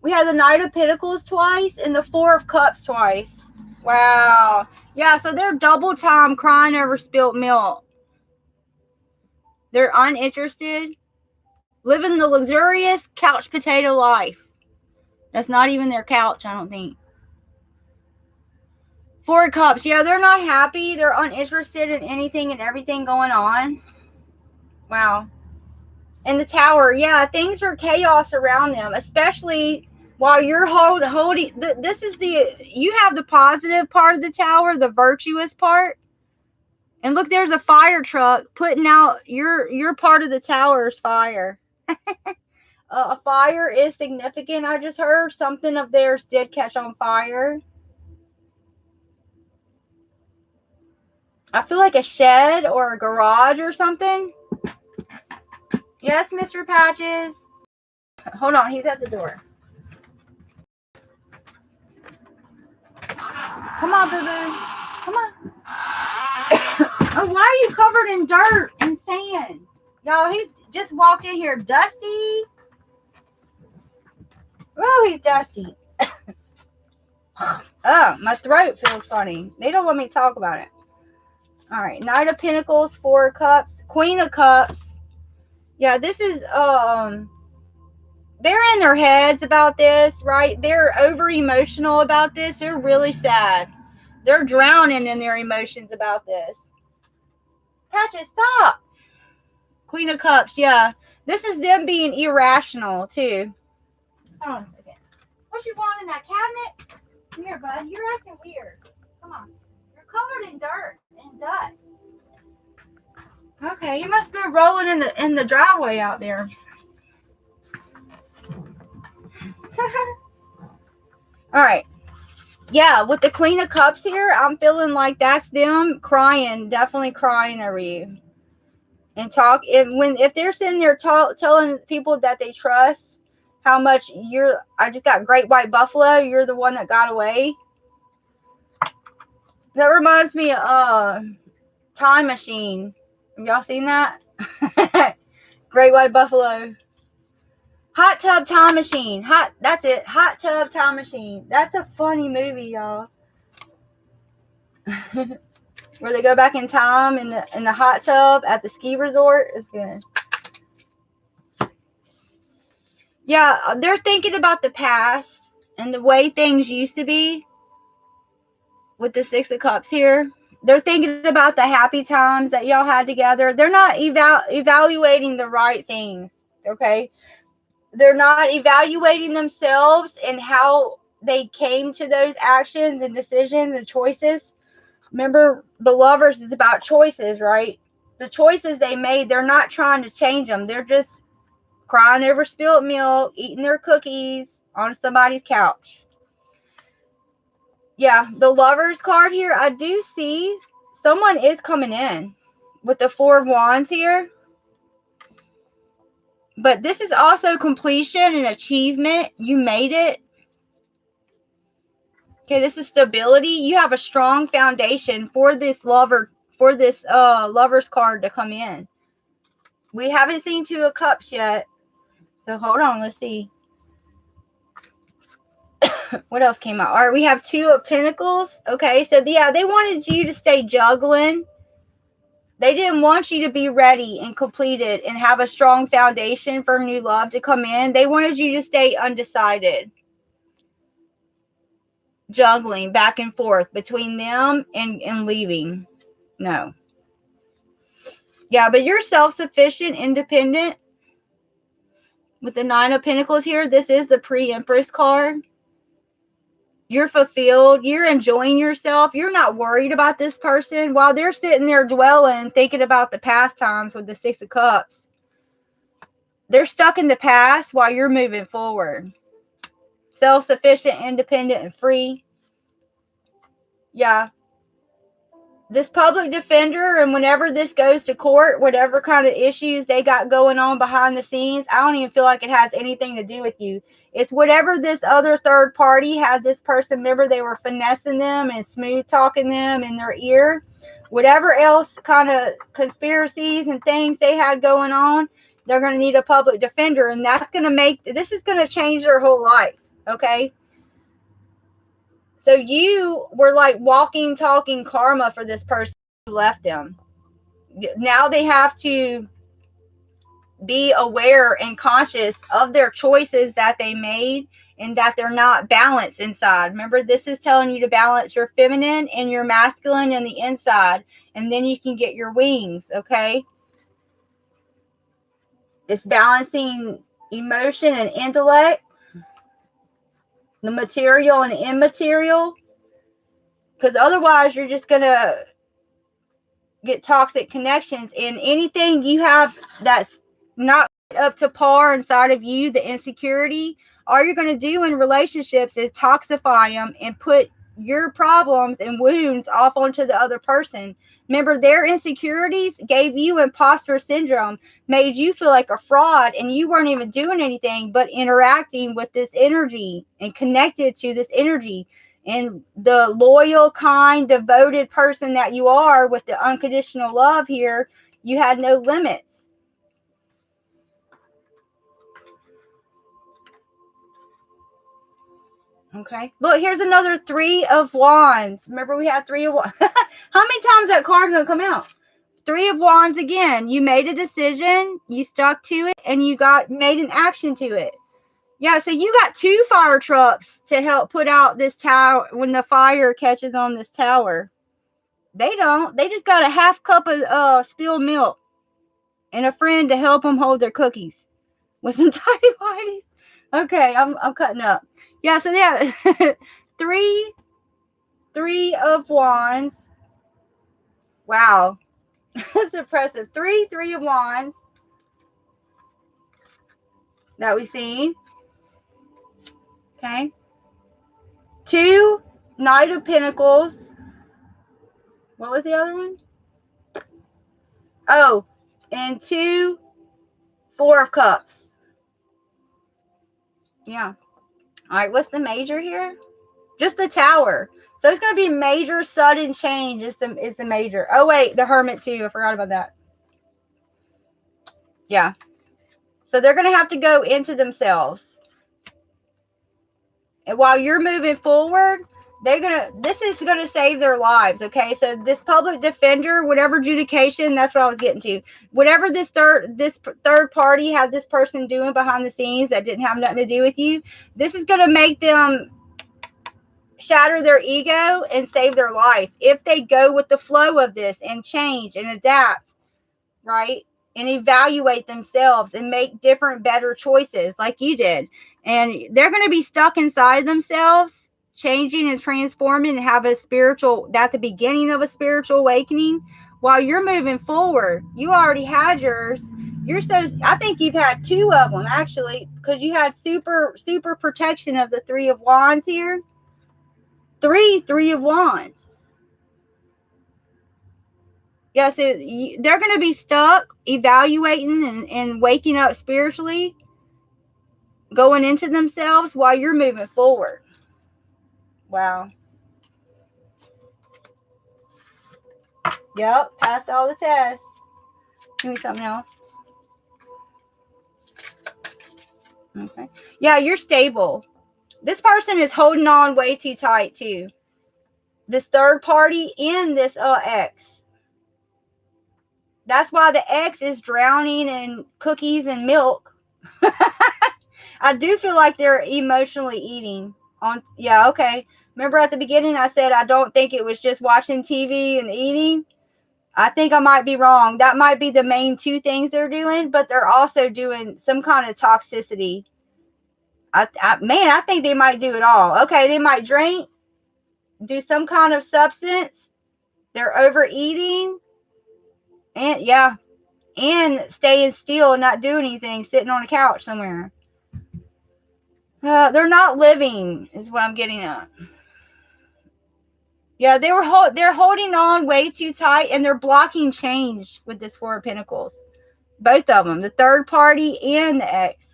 We had the Knight of Pentacles twice and the 4 of Cups twice. Wow. Yeah, so they're double time crying over spilt milk. They're uninterested, living the luxurious couch potato life. That's not even their couch, I don't think. 4 Cups. Yeah, they're not happy. They're uninterested in anything and everything going on. Wow. And the Tower. Yeah, things are chaos around them, especially while you're holding. This is you have the positive part of the Tower, the virtuous part. And look, there's a fire truck putting out your part of the Tower's fire. A fire is significant. I just heard something of theirs did catch on fire. I feel like a shed or a garage or something. Yes, Mr. Patches. Hold on, he's at the door. Come on, boo-boo. Come on. Oh, why are you covered in dirt and sand? Y'all, he just walked in here dusty. Oh, he's dusty. Oh, my throat feels funny. They don't want me to talk about it. All right, Knight of Pentacles, 4 Cups, Queen of Cups. Yeah, this is, they're in their heads about this, right? They're over emotional about this. They're really sad. They're drowning in their emotions about this. Patches, stop. Queen of Cups, yeah. This is them being irrational, too. Hold on a second. What you want in that cabinet? Come here, bud. You're acting weird. Come on. You're covered in dirt and dust. Okay, you must have been rolling in the driveway out there. All right. Yeah, with the Queen of Cups here, I'm feeling like that's them crying, definitely crying over you. And if they're sitting there telling people that they trust how much I just got Great White Buffalo, you're the one that got away. That reminds me of Time Machine. Have y'all seen that? Great White Buffalo. Hot Tub Time Machine. That's it. Hot Tub Time Machine. That's a funny movie, y'all. Where they go back in time in the hot tub at the ski resort. It's good. Yeah, they're thinking about the past and the way things used to be with the 6 of Cups here. They're thinking about the happy times that y'all had together. They're not evaluating the right things, okay? They're not evaluating themselves and how they came to those actions and decisions and choices. Remember, the Lovers is about choices, right? The choices they made, they're not trying to change them. They're just crying over spilled milk, eating their cookies on somebody's couch. Yeah, the Lovers card here, I do see someone is coming in with the 4 of Wands here. But this is also completion and achievement. You made it. Okay, this is stability. You have a strong foundation for this Lovers card to come in. We haven't seen 2 of Cups yet. So hold on, let's see. What else came out? All right, we have 2 of Pentacles. Okay, so yeah, they wanted you to stay juggling. They didn't want you to be ready and completed and have a strong foundation for new love to come in. They wanted you to stay undecided. Juggling back and forth between them and leaving. No. Yeah, but you're self-sufficient, independent. With the 9 of Pentacles here, this is the pre-Empress card. You're fulfilled. You're enjoying yourself. You're not worried about this person while they're sitting there dwelling, thinking about the past times with the Six of Cups. They're stuck in the past while you're moving forward. Self-sufficient, independent, and free. Yeah. This public defender, and whenever this goes to court, whatever kind of issues they got going on behind the scenes, I don't even feel like it has anything to do with you. It's whatever this other third party had this person, remember they were finessing them and smooth talking them in their ear. Whatever else kind of conspiracies and things they had going on, they're going to need a public defender, and that's going to make, this is going to change their whole life, okay? So you were like walking, talking karma for this person who left them. Now they have to be aware and conscious of their choices that they made and that they're not balanced inside. Remember, this is telling you to balance your feminine and your masculine in the inside, and then you can get your wings, okay? It's balancing emotion and intellect, the material and the immaterial. Because otherwise, you're just going to get toxic connections. And anything you have that's not up to par inside of you, the insecurity, all you're going to do in relationships is toxify them and put your problems and wounds off onto the other person. Remember, their insecurities gave you imposter syndrome, made you feel like a fraud, and you weren't even doing anything but interacting with this energy and connected to this energy. And the loyal, kind, devoted person that you are with the unconditional love here, you had no limits. Okay. Look, here's another Three of Wands. Remember we had Three of Wands. How many times that card going to come out? Three of Wands again. You made a decision, you stuck to it, and you made an action to it. Yeah, so you got 2 fire trucks to help put out this tower when the fire catches on this tower. They don't. They just got a half cup of spilled milk and a friend to help them hold their cookies with some tidy whities. Okay, I'm cutting up. Yeah, so yeah, three of Wands. Wow, that's impressive. Three of Wands that we've seen. Okay. 2 Knight of Pentacles. What was the other one? Oh, and 2 Four of Cups. Yeah. All right, what's the major here? Just the Tower. So it's going to be major, sudden change is the major. Oh, wait, the Hermit too. I forgot about that. Yeah. So they're going to have to go into themselves. And while you're moving forward, this is going to save their lives, okay? So this public defender, whatever adjudication, that's what I was getting to. Whatever this third party had this person doing behind the scenes that didn't have nothing to do with you, this is going to make them shatter their ego and save their life if they go with the flow of this and change and adapt, right? And evaluate themselves and make different, better choices like you did. And they're going to be stuck inside themselves, changing and transforming and have that's the beginning of a spiritual awakening. While you're moving forward, you already had yours. I think you've had 2 of them actually, because you had super protection of the Three of Wands here. Three of Wands. Yeah, so they're going to be stuck evaluating and waking up spiritually, going into themselves while you're moving forward. Wow. Yep, passed all the tests. Give me something else. Okay. Yeah, you're stable. This person is holding on way too tight too. This third party in this ex. That's why the ex is drowning in cookies and milk. I do feel like they're emotionally eating on. Yeah, okay. Remember at the beginning I said I don't think it was just watching TV and eating. I think I might be wrong. That might be the main 2 things they're doing, but they're also doing some kind of toxicity. I think they might do it all. Okay, they might drink, do some kind of substance. They're overeating. And yeah, and staying still and not doing anything, sitting on a couch somewhere. They're not living, is what I'm getting at. Yeah, they're holding on way too tight, and they're blocking change with this Four of Pentacles. Both of them, the third party and the ex.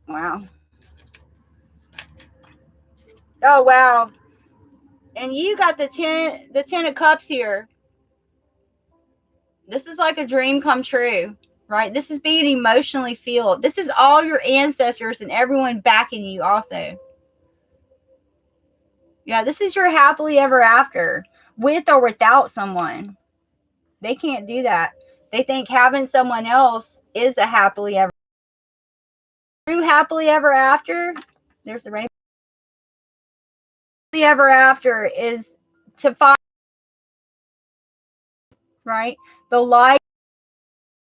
Wow. Oh wow. And you got the 10 of Cups here. This is like a dream come true, right? This is being emotionally filled. This is all your ancestors and everyone backing you also. Yeah, this is your happily ever after, with or without someone. They can't do that. They think having someone else is a happily ever. True happily ever after, there's the rainbow. Happily ever after is to find, right? The light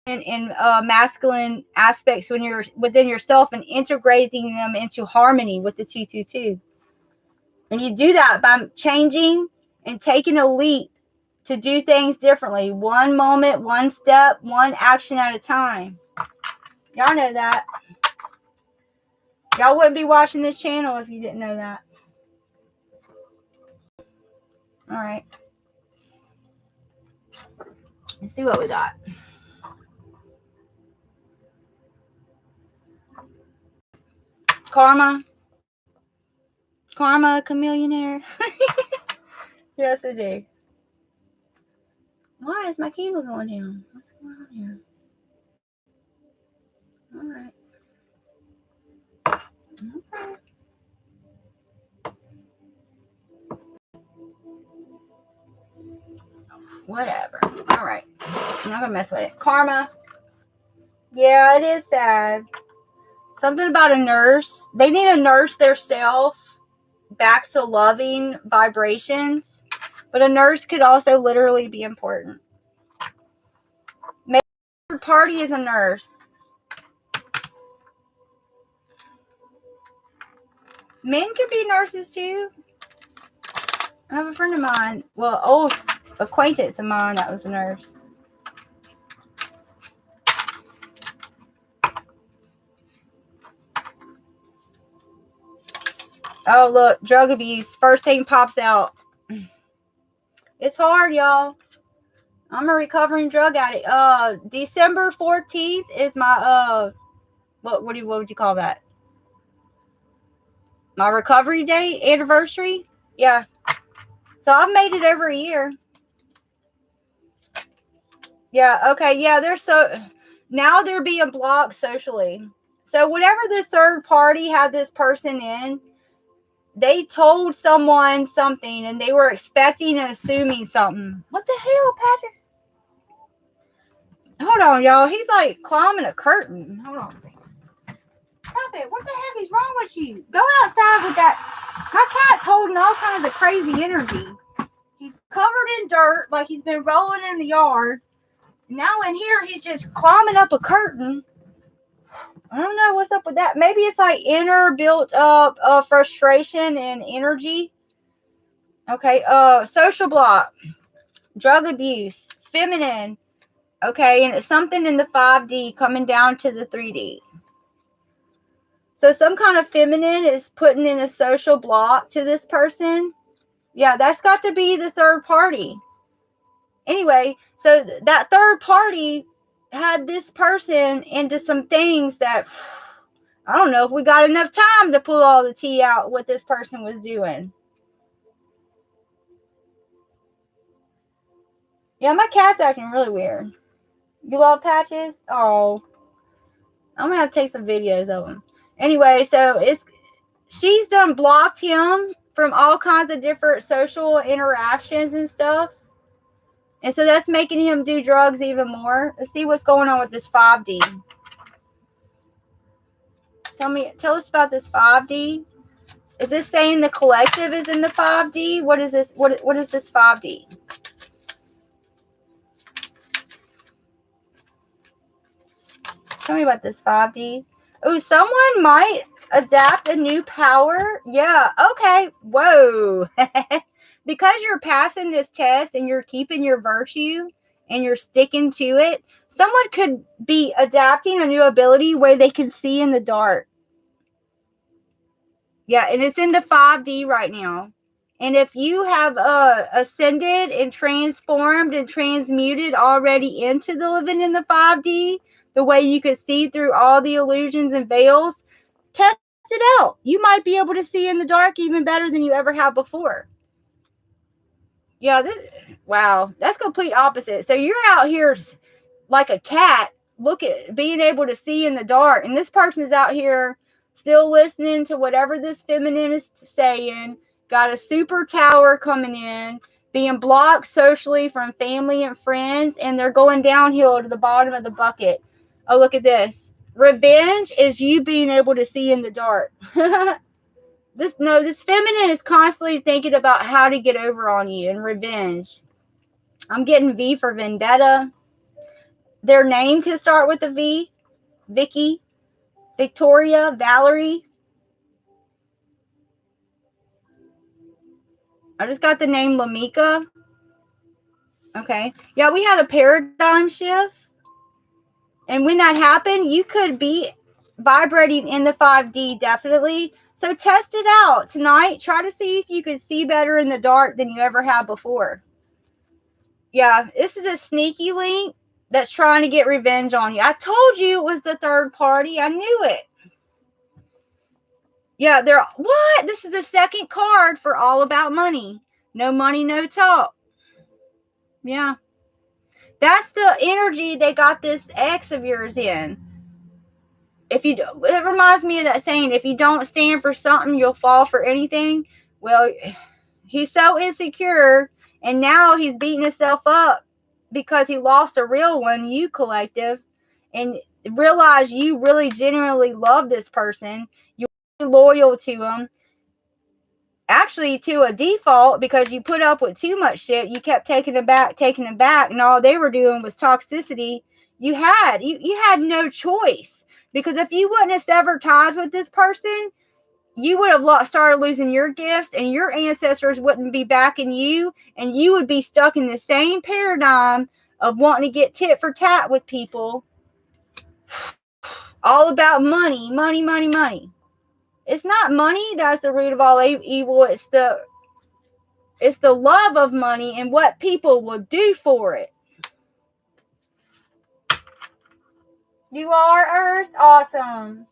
in masculine aspects when you're within yourself and integrating them into harmony with the 222. And you do that by changing and taking a leap to do things differently. One moment, one step, one action at a time. Y'all know that. Y'all wouldn't be watching this channel if you didn't know that. All right. Let's see what we got. Karma. Karma, chameleonaire. Yes, I do. Why is my candle going down? What's going on here? All right. Okay. Whatever. All right. I'm not going to mess with it. Karma. Yeah, it is sad. Something about a nurse. They need to nurse their self back to loving vibrations. But a nurse could also literally be important. Maybe your party is a nurse. Men could be nurses too. I have a friend of mine, well, old acquaintance of mine that was a nurse. Oh, look, drug abuse. First thing pops out. It's hard, y'all. I'm a recovering drug addict. December 14th is my, what would you call that? My recovery day, anniversary. Yeah. So I've made it over a year. Yeah, okay. Yeah, now they're being blocked socially. So whatever this third party had this person in, they told someone something and they were expecting and assuming something. What the hell, Patches? Hold on, y'all. He's like climbing a curtain. Hold on. Stop it. What the heck is wrong with you? Go outside with that. My cat's holding all kinds of crazy energy. He's covered in dirt like he's been rolling in the yard. Now in here, he's just climbing up a curtain. I don't know what's up with that. Maybe it's like inner built up frustration and energy. Okay, social block, drug abuse, feminine. Okay, and it's something in the 5D coming down to the 3D. So some kind of feminine is putting in a social block to this person. Yeah, that's got to be the third party. Anyway, so that third party had this person into some things that I don't know if we got enough time to pull all the tea out what this person was doing. Yeah, my cat's acting really weird. You love Patches? Oh, I'm gonna have to take some videos of him. Anyway, so she's done blocked him from all kinds of different social interactions and stuff. And so that's making him do drugs even more. Let's see what's going on with this 5D. Tell us about this 5D. Is this saying the collective is in the 5D? What is this? What is this 5D? Tell me about this 5D. Oh, someone might adapt a new power. Yeah. Okay. Whoa. Because you're passing this test and you're keeping your virtue and you're sticking to it, someone could be adapting a new ability where they can see in the dark. Yeah, and it's in the 5D right now. And if you have ascended and transformed and transmuted already into the living in the 5D, the way you could see through all the illusions and veils, test it out. You might be able to see in the dark even better than you ever have before. Yeah, wow, that's complete opposite. So you're out here like a cat, being able to see in the dark, and this person is out here still listening to whatever this feminine is saying, got a super tower coming in, being blocked socially from family and friends, and they're going downhill to the bottom of the bucket. Oh, look at this. Revenge is you being able to see in the dark. This feminine is constantly thinking about how to get over on you and revenge. I'm getting V for vendetta. Their name can start with a V. Vicky, Victoria, Valerie. I just got the name Lamika. Okay. Yeah, we had a paradigm shift. And when that happened, you could be vibrating in the 5D, definitely. So test it out tonight. Try to see if you can see better in the dark than you ever have before. Yeah, this is a sneaky link that's trying to get revenge on you. I told you it was the third party. I knew it. Yeah, what? This is the second card for all about money. No money, no talk. Yeah. That's the energy they got this ex of yours in. It reminds me of that saying, if you don't stand for something, you'll fall for anything. Well, he's so insecure, and now he's beating himself up because he lost a real one, you collective, and realize you really genuinely love this person. You're loyal to him. Actually, to a default, because you put up with too much shit. You kept taking them back, and all they were doing was toxicity. You had no choice, because if you wouldn't have severed ties with this person, you would have started losing your gifts, and your ancestors wouldn't be backing you, and you would be stuck in the same paradigm of wanting to get tit for tat with people. All about money, money, money, money. It's not money that's the root of all evil. It's the love of money and what people will do for it. You are Earth. Awesome.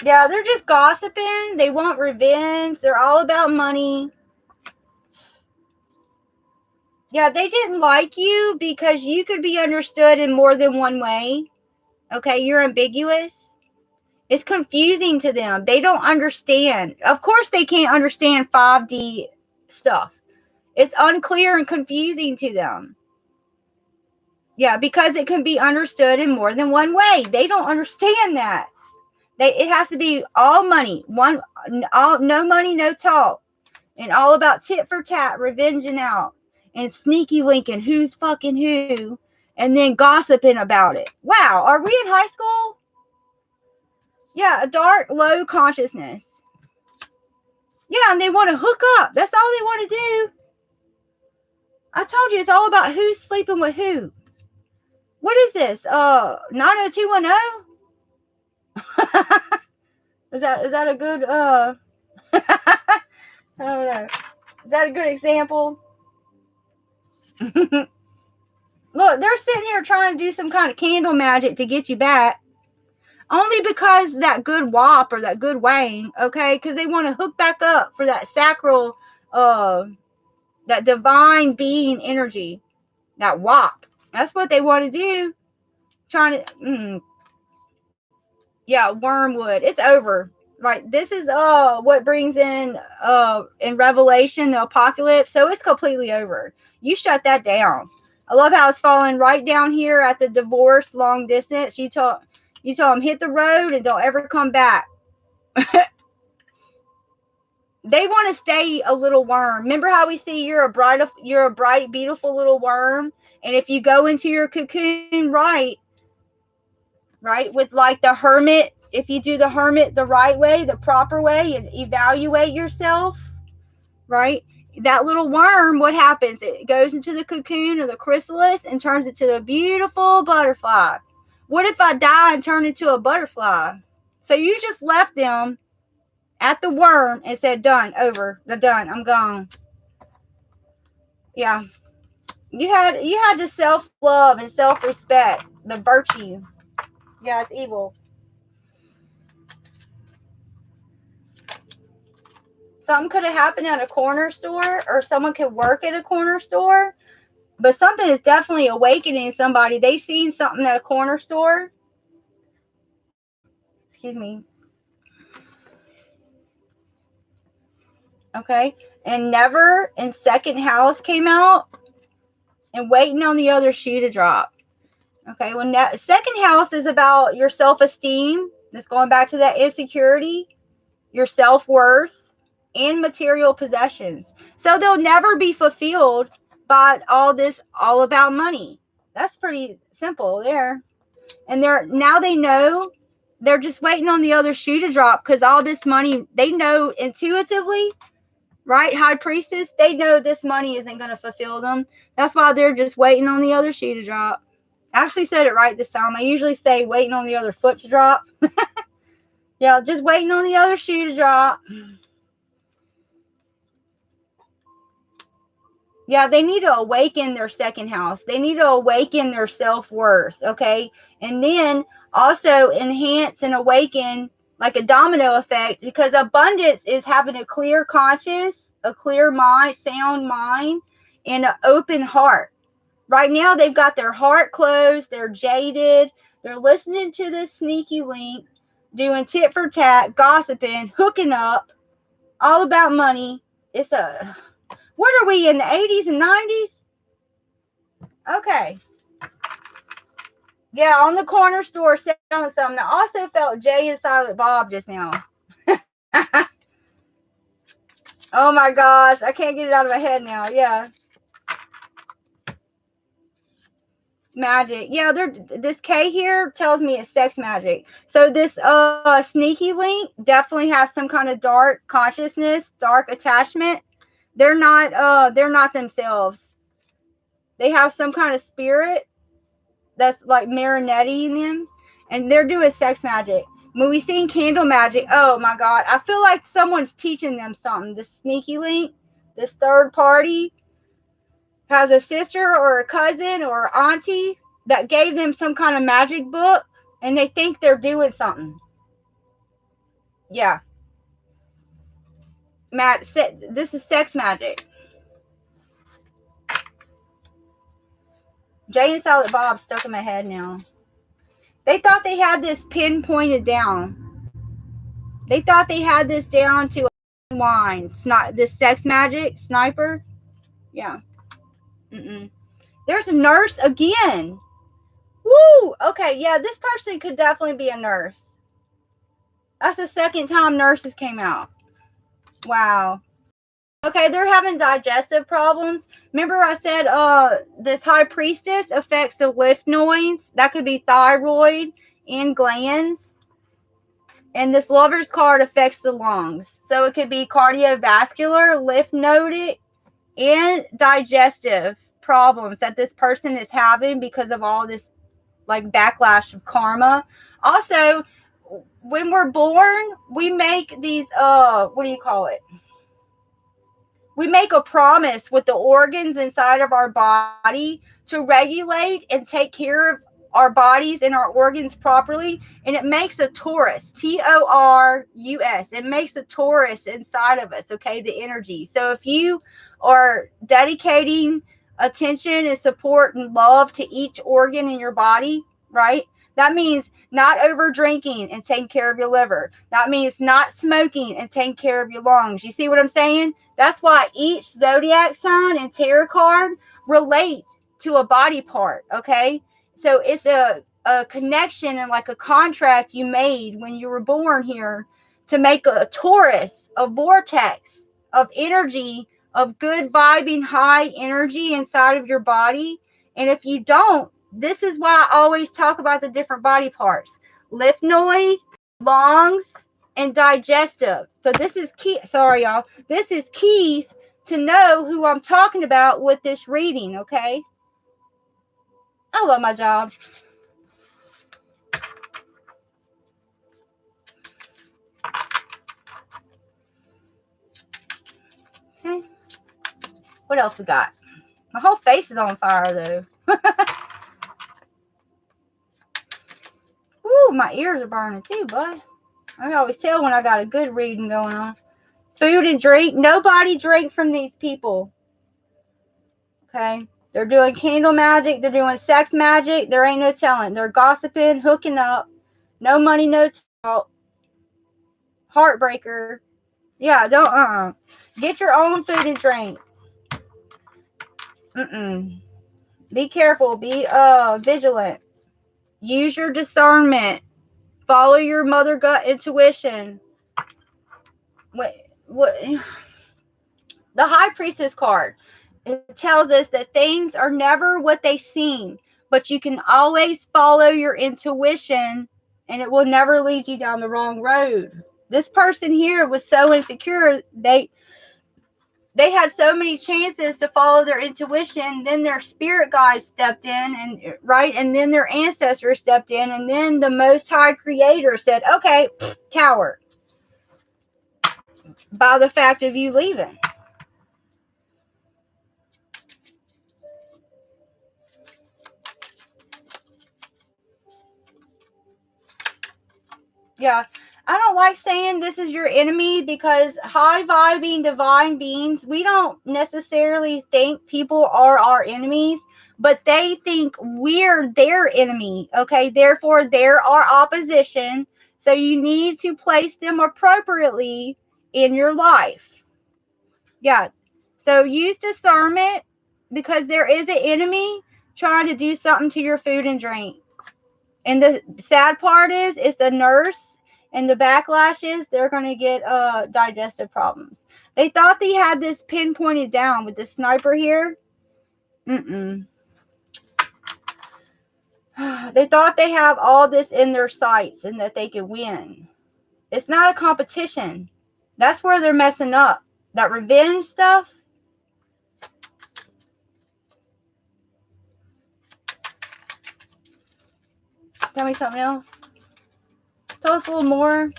Yeah, they're just gossiping. They want revenge. They're all about money. Yeah, they didn't like you because you could be understood in more than one way. Okay, you're ambiguous. It's confusing to them. They don't understand. Of course, they can't understand 5D stuff. It's unclear and confusing to them. Yeah, because it can be understood in more than one way. They don't understand that. It has to be all money. No money, no talk. And all about tit for tat, revenging out. And sneaky linking who's fucking who. And then gossiping about it. Wow, are we in high school? Yeah, a dark, low consciousnness. Yeah, and they want to hook up. That's all they want to do. I told you it's all about who's sleeping with who. What is this? 90210? Is that a good I don't know. Is that a good example? Look, they're sitting here trying to do some kind of candle magic to get you back. Only because that good wop or that good wang, okay? Because they want to hook back up for that sacral, that divine being energy. That wop. That's what they want to do. Trying to, yeah, wormwood. It's over. Right. This is what brings in Revelation, the apocalypse. So it's completely over. You shut that down. I love how it's falling right down here at the divorce long distance. You told them hit the road and don't ever come back. They want to stay a little worm. Remember how we see you're a bright, beautiful little worm, and if you go into your cocoon right, with like the hermit, if you do the hermit the right way, the proper way, and evaluate yourself, right? That little worm, what happens? It goes into the cocoon or the chrysalis and turns into the beautiful butterfly. What if I die and turn into a butterfly? So you just left them at the worm and said, done, over, done, I'm gone. Yeah. You had the self-love and self-respect, the virtue. Yeah, it's evil. Something could have happened at a corner store, or someone could work at a corner store, but something is definitely awakening somebody. They seen something at a corner store. Excuse me. Okay. And never in second house came out, and waiting on the other shoe to drop. Okay. When that second house is about your self-esteem, that's going back to that insecurity, your self-worth, and material possessions. So they'll never be fulfilled by all about money. That's pretty simple there. And they know they're just waiting on the other shoe to drop, because all this money, they know intuitively, right? High priestess, they know this money isn't going to fulfill them. That's why they're just waiting on the other shoe to drop. I actually said it right this time. I usually say waiting on the other foot to drop. Yeah, just waiting on the other shoe to drop. Yeah, they need to awaken their second house. They need to awaken their self-worth, okay? And then also enhance and awaken like a domino effect, because abundance is having a clear conscience, a clear mind, sound mind, and an open heart. Right now, they've got their heart closed. They're jaded. They're listening to this sneaky link, doing tit for tat, gossiping, hooking up, all about money. What are we, in the 80s and 90s? Okay. Yeah, on the corner store selling something. I also felt Jay and Silent Bob just now. Oh my gosh, I can't get it out of my head now. Yeah. Magic. Yeah, this K here tells me it's sex magic. So this sneaky link definitely has some kind of dark consciousness, dark attachment. They're not themselves. They have some kind of spirit that's like marionette in them, and they're doing sex magic. When we seen candle magic, oh my God, I feel like someone's teaching them something. This sneaky link, this third party, has a sister or a cousin or auntie that gave them some kind of magic book, and they think they're doing something. Yeah. This is sex magic. Jay and Silent Bob stuck in my head now. They thought they had this pinpointed down. They thought they had this down to a line. This sex magic sniper. Yeah. There's a nurse again. Woo! Okay, yeah, this person could definitely be a nurse. That's the second time nurses came out. Wow. Okay, they're having digestive problems. Remember I said this high priestess affects the lymph nodes. That could be thyroid and glands. And this lover's card affects the lungs. So it could be cardiovascular, lymph nodic, and digestive problems that this person is having because of all this like backlash of karma. Also, when we're born, we make these what do you call it? We make a promise with the organs inside of our body to regulate and take care of our bodies and our organs properly, and it makes a torus, Torus. It makes a torus inside of us, okay, the energy. So if you are dedicating attention and support and love to each organ in your body, right, that means not over drinking and taking care of your liver. That means not smoking and taking care of your lungs. You see what I'm saying? That's why each zodiac sign and tarot card relate to a body part, okay? So it's a connection and like a contract you made when you were born here to make a torus, a vortex of energy, of good vibing, high energy inside of your body. And if you don't, this is why I always talk about the different body parts: lymphoid, lungs, and digestive. So this is key. Sorry, y'all. This is keys to know who I'm talking about with this reading, okay? I love my job. Okay. What else we got? My whole face is on fire, though. Ooh, my ears are burning too, bud. I can always tell when I got a good reading going on. Food and drink. Nobody drink from these people. Okay? They're doing candle magic. They're doing sex magic. There ain't no telling. They're gossiping, hooking up. No money, no talk. Heartbreaker. Yeah, don't, Get your own food and drink. Be careful. Be, vigilant. Use your discernment. Follow your mother gut intuition. What the High Priestess card, it tells us that things are never what they seem, but you can always follow your intuition and it will never lead you down the wrong road. This person here was so insecure, they had so many chances to follow their intuition, then their spirit guide stepped in, and then their ancestors stepped in, and then the Most High Creator said, okay, tower, by the fact of you leaving. Yeah, I don't like saying this is your enemy, because high vibing divine beings, we don't necessarily think people are our enemies, but they think we're their enemy. Okay, therefore they're our opposition. So you need to place them appropriately in your life. Yeah. So use discernment, because there is an enemy trying to do something to your food and drink. And the sad part is, it's a nurse, and the backlash is they're going to get digestive problems. They thought they had this pinpointed down with the sniper here. They thought they have all this in their sights and that they could win. It's not a competition. That's where they're messing up. That revenge stuff. Tell me something else. Tell us a little more.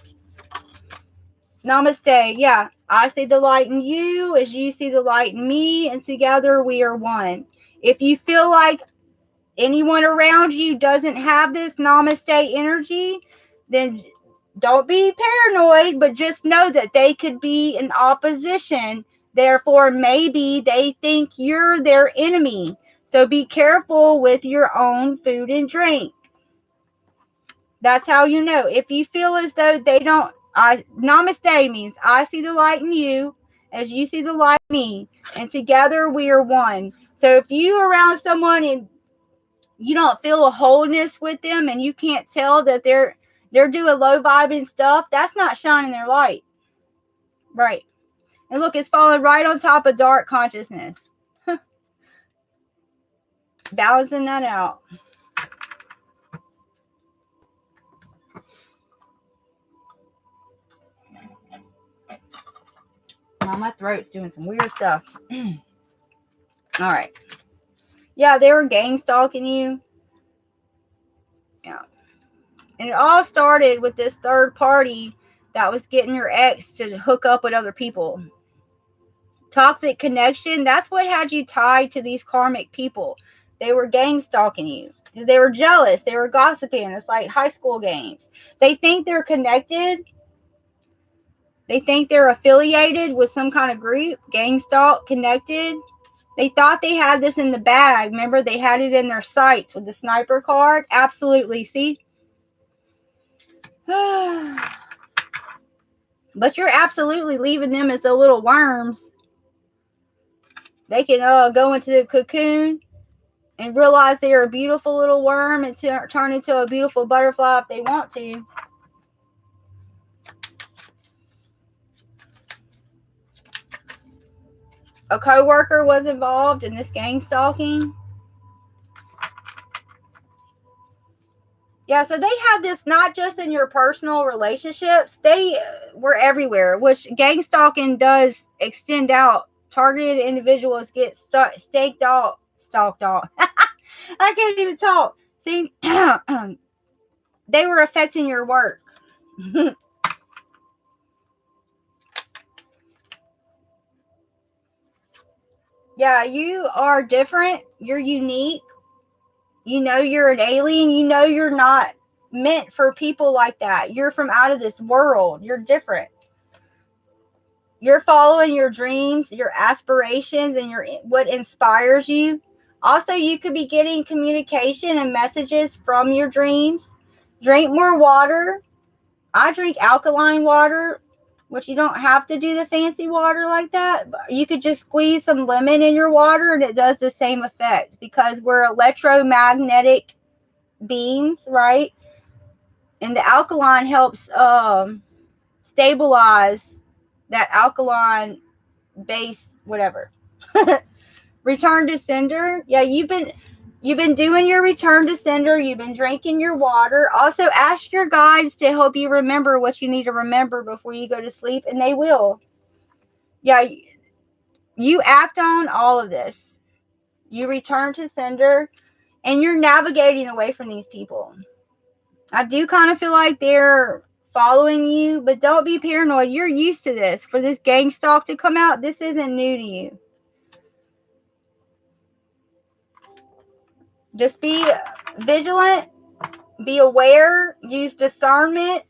Namaste. Yeah. I see the light in you as you see the light in me, and together we are one. If you feel like anyone around you doesn't have this namaste energy, then don't be paranoid, but just know that they could be in opposition. Therefore, maybe they think you're their enemy. So be careful with your own food and drink. That's how you know. If you feel as though they don't, namaste means I see the light in you as you see the light in me, and together we are one. So if you around someone and you don't feel a wholeness with them, and you can't tell that they're doing low vibing stuff, that's not shining their light. Right. And look, it's falling right on top of dark consciousness. Balancing that out. Oh, my throat's doing some weird stuff. All right. Yeah, they were gang stalking you. Yeah. And it all started with this third party that was getting your ex to hook up with other people. Toxic connection, that's what had you tied to these karmic people. They were gang stalking you because they were jealous. They were gossiping. It's like high school games. They think they're connected. They think they're affiliated with some kind of group. Gang stalk, connected. They thought they had this in the bag. Remember, they had it in their sights with the sniper card. Absolutely. See? But you're absolutely leaving them as the little worms. They can go into the cocoon and realize they're a beautiful little worm and turn into a beautiful butterfly if they want to. a co-worker was involved in this gang stalking. Yeah, so they had this not just in your personal relationships, they were everywhere, which gang stalking does extend out. Targeted individuals get stalked out. I can't even talk. See, they were affecting your work. Yeah, you are different. You're unique. You know you're an alien. You know you're not meant for people like that. You're from out of this world. You're different. You're following your dreams, your aspirations, and what inspires you. Also, you could be getting communication and messages from your dreams. Drink more water. I drink alkaline water, which you don't have to do the fancy water like that. You could just squeeze some lemon in your water and it does the same effect because we're electromagnetic beings, right? And the alkaline helps stabilize that alkaline base, whatever. Return to sender. Yeah, you've been doing your return to sender. You've been drinking your water. Also, ask your guides to help you remember what you need to remember before you go to sleep, and they will. Yeah, you act on all of this. You return to sender, and you're navigating away from these people. I do kind of feel like they're following you, but don't be paranoid. You're used to this. For this gang stalk to come out, this isn't new to you. Just be vigilant, be aware, use discernment,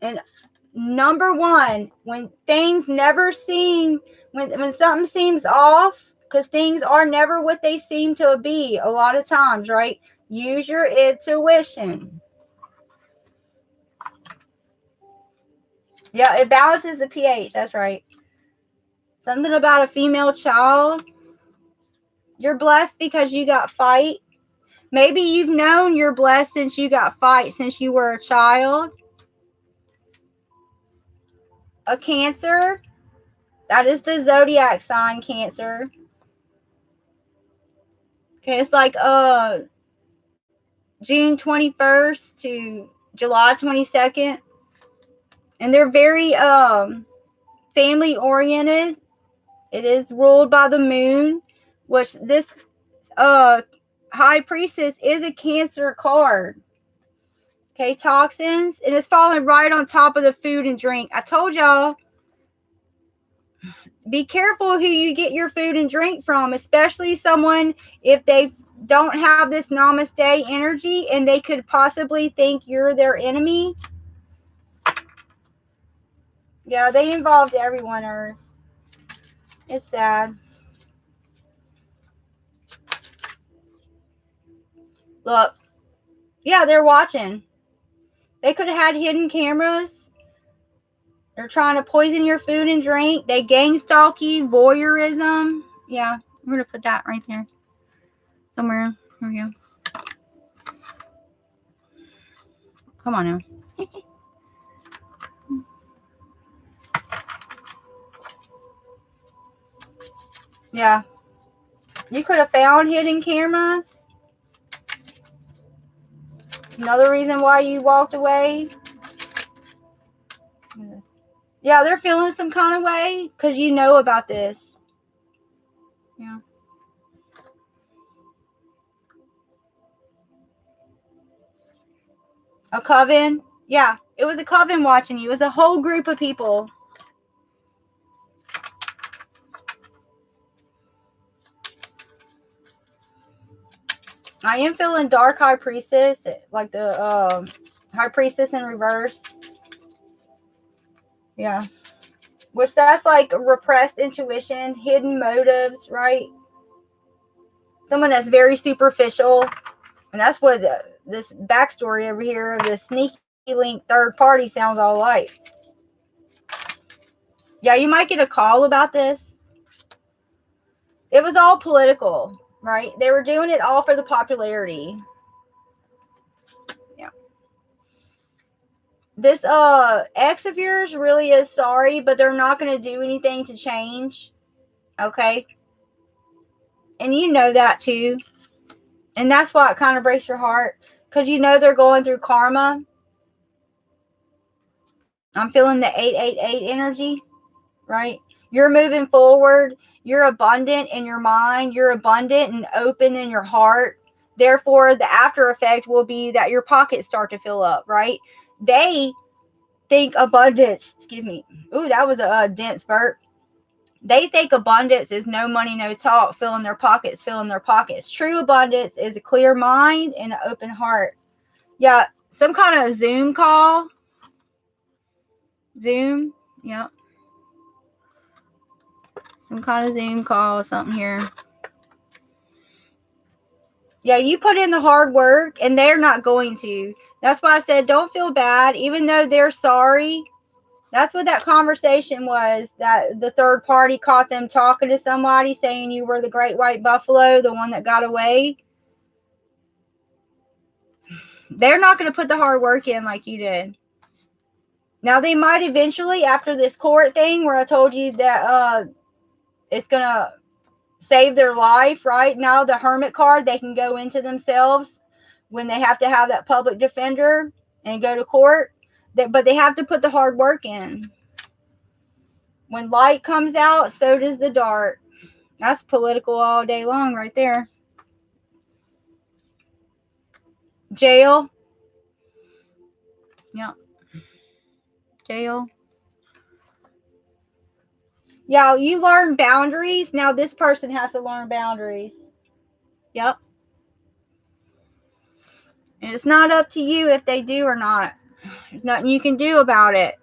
and number one, when things never seem, when something seems off, because things are never what they seem to be a lot of times, right? Use your intuition. Yeah, it balances the pH. That's right. Something about a female child. You're blessed because you got fight. Maybe you've known you're blessed since you got fight, since you were a child. A Cancer. That is the zodiac sign, Cancer. Okay, it's like June 21st to July 22nd. And they're very family oriented. It is ruled by the moon, which this high priestess is a Cancer card. Okay, toxins. And it's falling right on top of the food and drink. I told y'all, be careful who you get your food and drink from, especially someone if they don't have this Namaste energy and they could possibly think you're their enemy. Yeah, they involved everyone, Earth. It's sad. Look. Yeah, they're watching. They could have had hidden cameras. They're trying to poison your food and drink. They gang stalk you. Voyeurism. Yeah, I'm going to put that right there. Somewhere. Here we go. Come on now. Yeah. You could have found hidden cameras. Another reason why you walked away. Yeah, they're feeling some kind of way because you know about this. Yeah. A coven. Yeah, it was a coven watching you. It was a whole group of people. I am feeling dark high priestess, like the high priestess in reverse. Yeah. Which that's like repressed intuition, hidden motives, right? Someone that's very superficial. And that's what this backstory over here of the sneaky link third party sounds all like. Yeah, you might get a call about this. It was all political, right? They were doing it all for the popularity. Yeah. This ex of yours really is sorry, but they're not going to do anything to change. Okay? And you know that too. And that's why it kind of breaks your heart. Because you know they're going through karma. I'm feeling the 888 energy, right? You're moving forward. You're abundant in your mind. You're abundant and open in your heart. Therefore, the after effect will be that your pockets start to fill up, right? They think abundance, excuse me. Ooh, that was a dense burp. They think abundance is no money, no talk, filling their pockets, filling their pockets. True abundance is a clear mind and an open heart. Yeah, some kind of Zoom call. Zoom, yeah. Some kind of Zoom call, something here. Yeah, you put in the hard work and they're not going to. That's why I said don't feel bad, even though they're sorry. That's what that conversation was, that the third party caught them talking to somebody saying you were the great white buffalo, the one that got away. They're not going to put the hard work in like you did. Now, they might eventually, after this court thing where I told you that it's going to save their life, right? Now, the hermit card, they can go into themselves when they have to have that public defender and go to court. But they have to put the hard work in. When light comes out, so does the dark. That's political all day long right there. Jail. Yeah. Jail. Yeah, you learn boundaries. Now this person has to learn boundaries. Yep. And it's not up to you if they do or not. There's nothing you can do about it.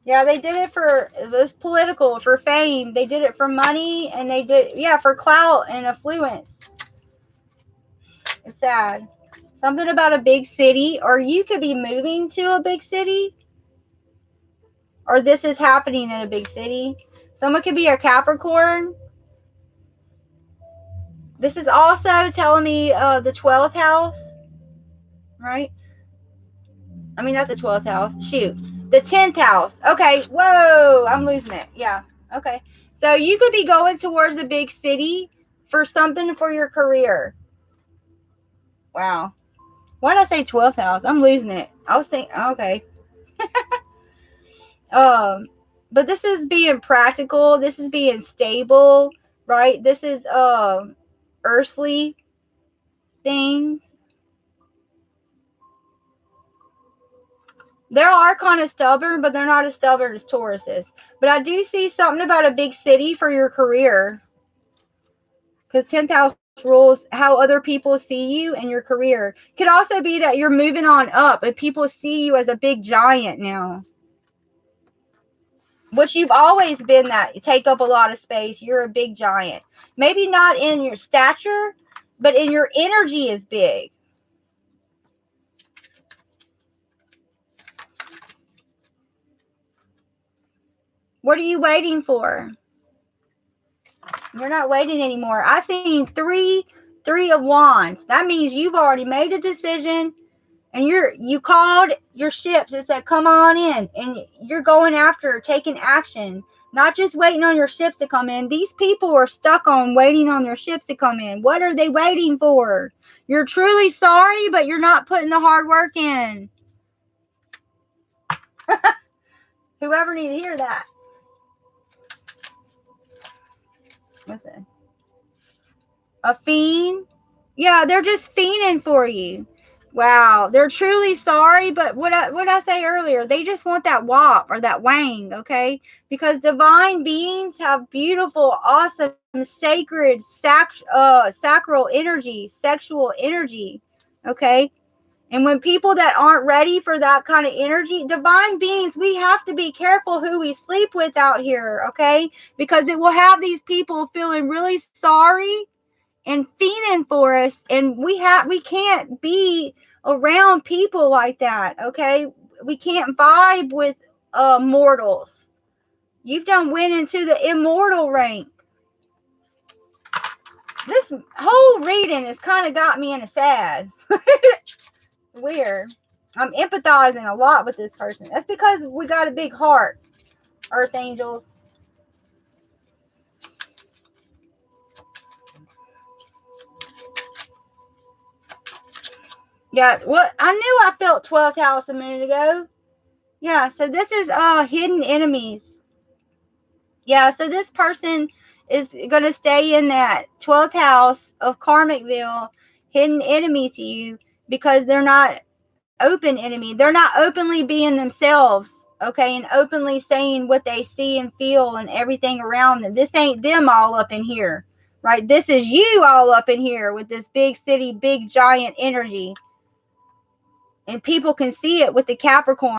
Yeah, they did it it was political, for fame. They did it for money, and they did, for clout and affluence. It's sad. Something about a big city, or you could be moving to a big city, or this is happening in a big city. Someone could be a Capricorn. This is also telling me the 12th house, right? I mean, not the 12th house. Shoot. The 10th house. Okay. Whoa. I'm losing it. Yeah. Okay. So you could be going towards a big city for something for your career. Wow. Why did I say 12th house? I'm losing it. I was thinking, okay. But this is being practical. This is being stable, right? This is earthly things. They are kind of stubborn, but they're not as stubborn as Tauruses. But I do see something about a big city for your career. Because 10th house rules how other people see you and your career. Could also be that you're moving on up and people see you as a big giant now. Which you've always been that. You take up a lot of space. You're a big giant. Maybe not in your stature, but in your energy is big. What are you waiting for? You're not waiting anymore. I seen three of wands. That means you've already made a decision, and you called your ships and said, come on in, and you're going after taking action, not just waiting on your ships to come in. These people are stuck on waiting on their ships to come in. What are they waiting for? You're truly sorry, but you're not putting the hard work in. Whoever needs to hear that. What's that? A fiend? Yeah, they're just fiending for you. Wow, they're truly sorry, but what I say earlier, they just want that wop or that wang, okay? Because divine beings have beautiful, awesome, sacred, sacral energy, sexual energy, okay? And when people that aren't ready for that kind of energy, divine beings, we have to be careful who we sleep with out here, okay? Because it will have these people feeling really sorry and fiending for us, and we can't be around people like that, okay? We can't vibe with mortals. You've done went into the immortal rank. This whole reading has kind of got me in a sad. Weird. I'm empathizing a lot with this person. That's because we got a big heart, Earth Angels. Yeah, well, I knew I felt 12th house a minute ago. Yeah, so this is hidden enemies. Yeah, so this person is going to stay in that 12th house of Karmicville, hidden enemy to you, because they're not open enemy. They're not openly being themselves, okay, and openly saying what they see and feel and everything around them. This ain't them all up in here, right? This is you all up in here with this big city, big giant energy. And people can see it with the Capricorn.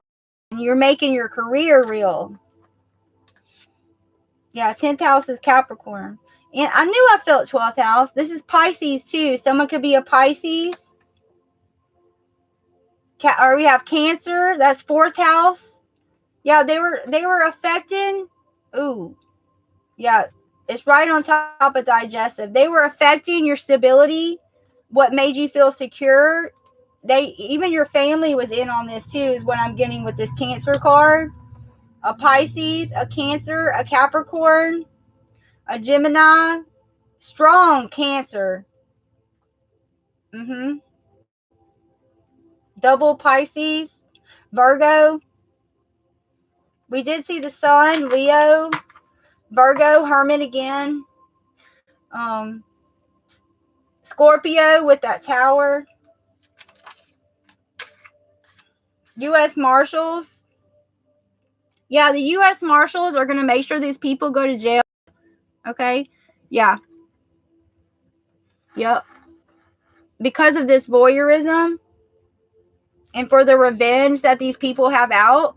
And you're making your career real. Yeah, 10th house is Capricorn. And I knew I felt 12th house. This is Pisces too. Someone could be a Pisces. Or we have Cancer. That's 4th house. Yeah, they were affecting. Ooh. Yeah, it's right on top of digestive. They were affecting your stability, what made you feel secure. Even your family was in on this too, is what I'm getting with this Cancer card. A Pisces, a Cancer, a Capricorn, a Gemini, strong Cancer. Double Pisces, Virgo. We did see the Sun, Leo, Virgo, Hermit again. Scorpio with that Tower. U.S. Marshals. Yeah, the U.S. Marshals are going to make sure these people go to jail. Okay? Yeah. Yep. Because of this voyeurism and for the revenge that these people have out.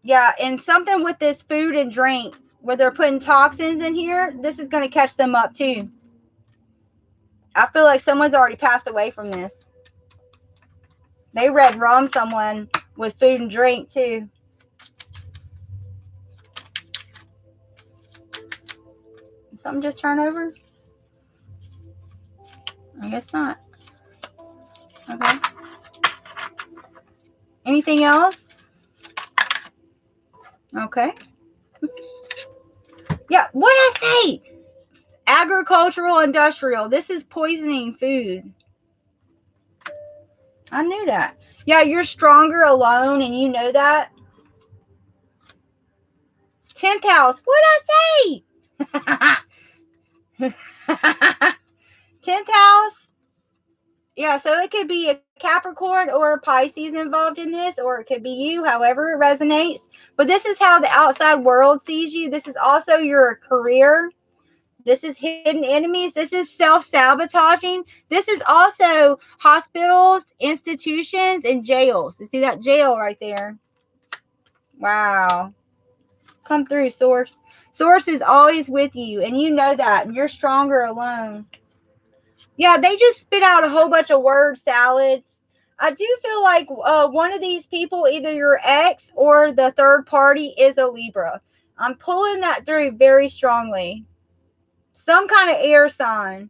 Yeah, and something with this food and drink, where they're putting toxins in here, this is going to catch them up too. I feel like someone's already passed away from this. They red rum someone with food and drink too. Did something just turn over? I guess not. Okay. Anything else? Okay. Yeah, what did I say? Agricultural, industrial. This is poisoning food. I knew that. Yeah, you're stronger alone, and you know that. 10th house. What did I say? 10th house. Yeah, so it could be a Capricorn or a Pisces involved in this, or it could be you, however it resonates. But this is how the outside world sees you. This is also your career. This is hidden enemies. This is self-sabotaging. This is also hospitals, institutions, and jails. You see that jail right there? Wow. Come through, Source. Source is always with you, and you know that. You're stronger alone. Yeah, they just spit out a whole bunch of word salads. I do feel like one of these people, either your ex or the third party, is a Libra. I'm pulling that through very strongly. Some kind of air sign.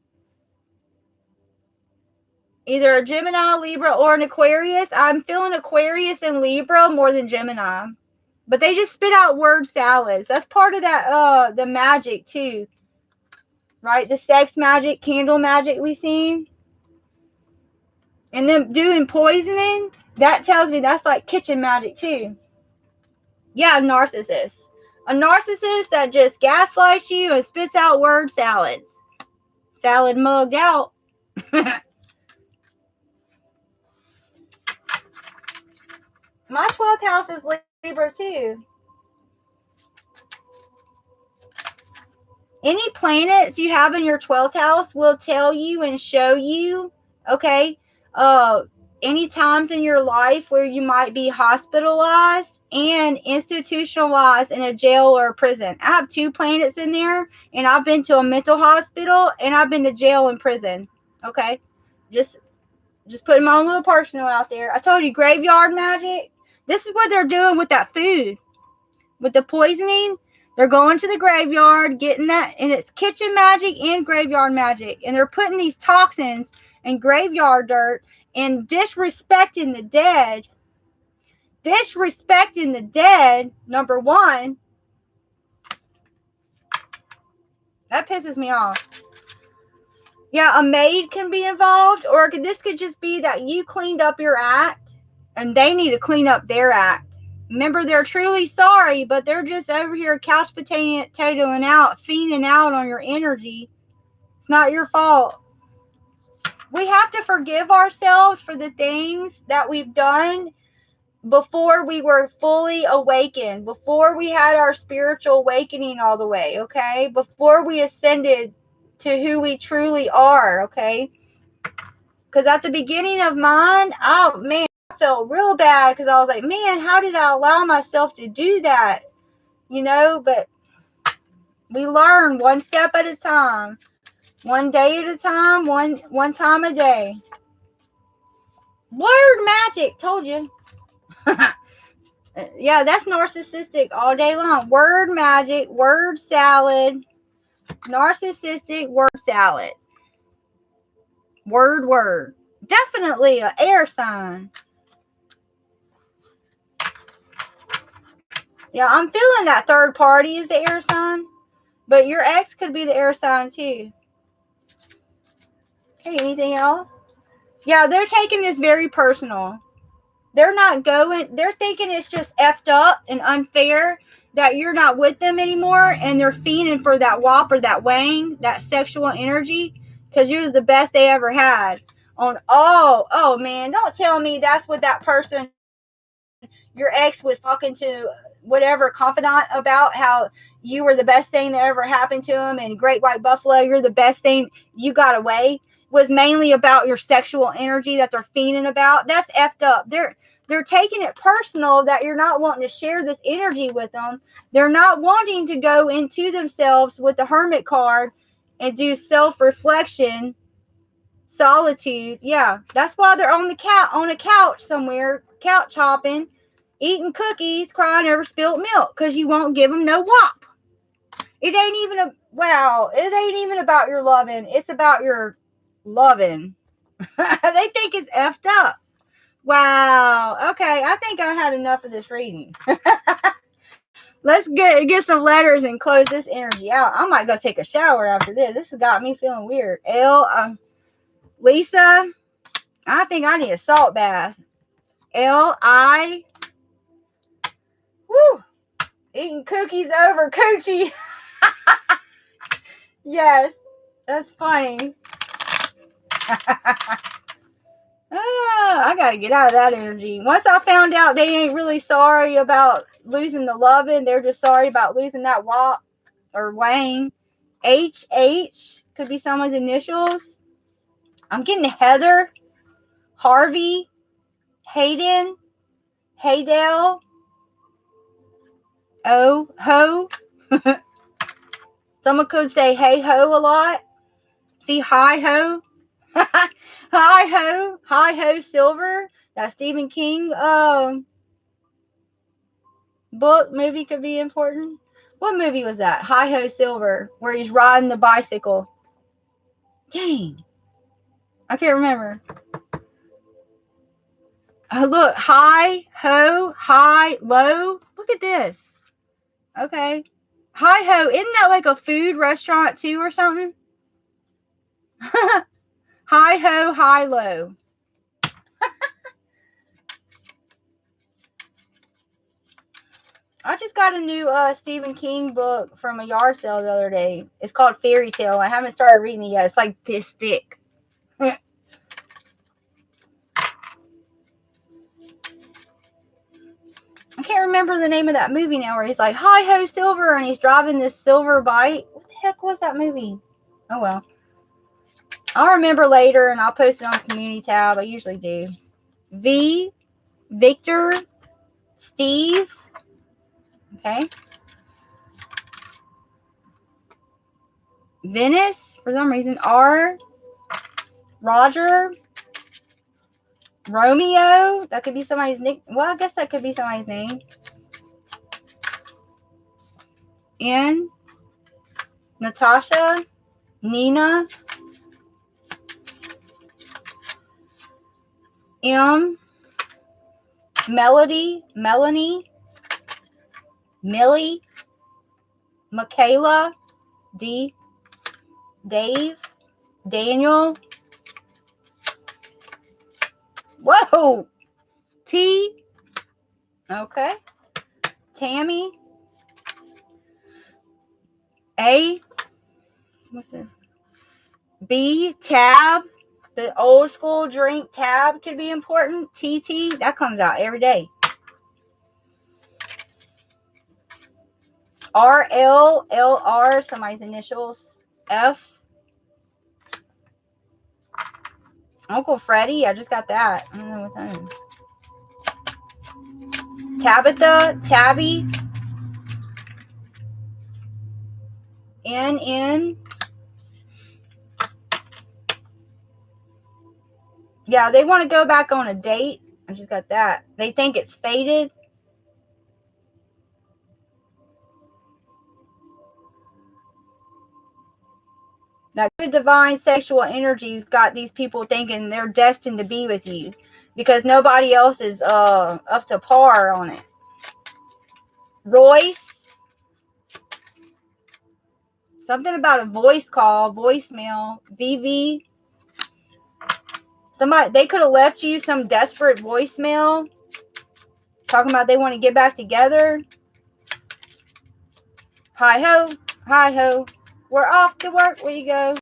Either a Gemini, Libra, or an Aquarius. I'm feeling Aquarius and Libra more than Gemini. But they just spit out word salads. That's part of that, the magic too. Right? The sex magic, candle magic we seen. And then doing poisoning, that tells me that's like kitchen magic too. Yeah, narcissist. A narcissist that just gaslights you and spits out word salads. Salad mugged out. My 12th house is Libra too. Any planets you have in your 12th house will tell you and show you, okay, any times in your life where you might be hospitalized and institutionalized in a jail or a prison. I have 2 planets in there, and I've been to a mental hospital, and I've been to jail and prison, okay? Just putting my own little personal out there. I told you, graveyard magic. This is what they're doing with that food. With the poisoning, they're going to the graveyard, getting that, and it's kitchen magic and graveyard magic. And they're putting these toxins and graveyard dirt and disrespecting the dead. Disrespecting the dead, number one, that pisses me off. Yeah, a maid can be involved, or this could just be that you cleaned up your act and they need to clean up their act. Remember, they're truly sorry, but they're just over here couch potatoing out, fiending out on your energy. It's not your fault. We have to forgive ourselves for the things that we've done before we were fully awakened, before we had our spiritual awakening all the way, okay? Before we ascended to who we truly are, okay? Because at the beginning of mine, oh man, I felt real bad because I was like, man, how did I allow myself to do that? You know, but we learn one step at a time, one day at a time, one time a day. Word magic, told you. Yeah, that's narcissistic all day long. Word magic, word salad, narcissistic word salad. Word. Definitely an air sign. Yeah, I'm feeling that third party is the air sign, but your ex could be the air sign too. Okay, anything else? Yeah, they're taking this very personal. They're thinking it's just effed up and unfair that you're not with them anymore, and they're fiending for that wop or that wang, that sexual energy, because you're the best they ever had. Oh man, don't tell me that's what that person, your ex, was talking to whatever confidant about, how you were the best thing that ever happened to him, and Great White Buffalo, you're the best thing, you got away, was mainly about your sexual energy that they're fiending about. That's effed up. They're taking it personal that you're not wanting to share this energy with them. They're not wanting to go into themselves with the Hermit card and do self-reflection, solitude. Yeah, that's why they're on a couch somewhere, couch hopping, eating cookies, crying over spilled milk, because you won't give them no wop. It ain't even about your loving. It's about your loving. They think it's effed up. Wow. Okay, I think I had enough of this reading. Let's get some letters and close this energy out. I might go take a shower after this. This has got me feeling weird. Lisa, I think I need a salt bath. L-I. Woo. Eating cookies over coochie. Yes, that's funny. I gotta get out of that energy. Once I found out they ain't really sorry about losing the loving, they're just sorry about losing that wop or wang. H could be someone's initials. I'm getting Heather, Harvey, Hayden, Haydale, ho. Someone could say hey ho a lot. See hi ho. Hi ho Silver. That Stephen King book movie could be important. What movie was that? Hi ho Silver, where he's riding the bicycle. Dang, I can't remember. Oh, look, hi ho, high low. Look at this. Okay, hi ho. Isn't that like a food restaurant too or something? Hi ho, high low. I just got a new Stephen King book from a yard sale the other day. It's called Fairy Tale. I haven't started reading it yet. It's like this thick. I can't remember the name of that movie now where he's like, hi ho Silver, and he's driving this silver bike. What the heck was that movie? Oh well. I'll remember later and I'll post it on the community tab. I usually do. V, Victor, Steve. Okay. Venice, for some reason. R, Roger, Romeo. That could be somebody's nick. Well, I guess that could be somebody's name. N, Natasha, Nina, M, Melody, Melanie, Millie, Michaela, D, Dave, Daniel. Whoa! T. Okay. Tammy. A. What's this? B. Tab. The old school drink tab could be important. TT. That comes out every day. RL. LR. Somebody's initials. F. Uncle Freddie. I just got that. I don't know what that is. Tabitha. Tabby. NN. Yeah, they want to go back on a date. I just got that. They think it's fated. That good divine sexual energy's got these people thinking they're destined to be with you because nobody else is up to par on it. Royce. Something about a voice call, voicemail. VV. Somebody, they could have left you some desperate voicemail talking about they want to get back together. Hi ho, hi ho. We're off to work. Where you go?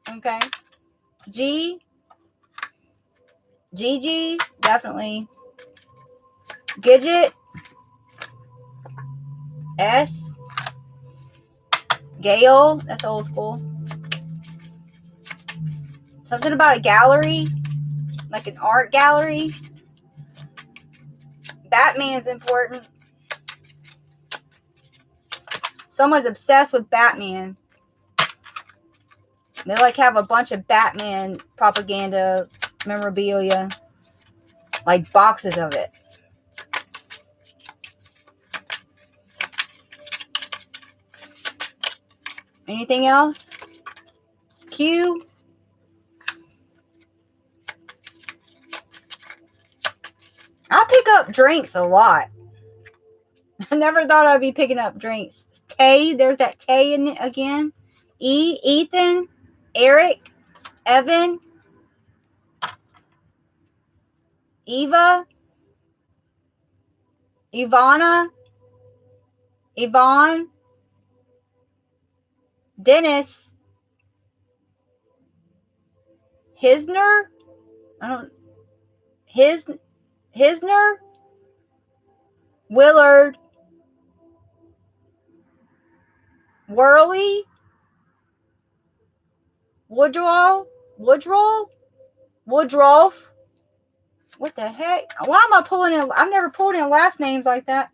Okay. G. Gigi. Definitely. Gidget. S. Gail. That's old school. Something about a gallery. Like an art gallery. Batman's important. Someone's obsessed with Batman. They like have a bunch of Batman propaganda memorabilia. Like boxes of it. Anything else? Q. I pick up drinks a lot. I never thought I'd be picking up drinks. Tay, there's that Tay in it again. E, Ethan, Eric, Evan, Eva, Ivana, Yvonne, Dennis, Hisner, Hisner, Willard, Worley, Woodrow. What the heck? Why am I pulling in? I've never pulled in last names like that.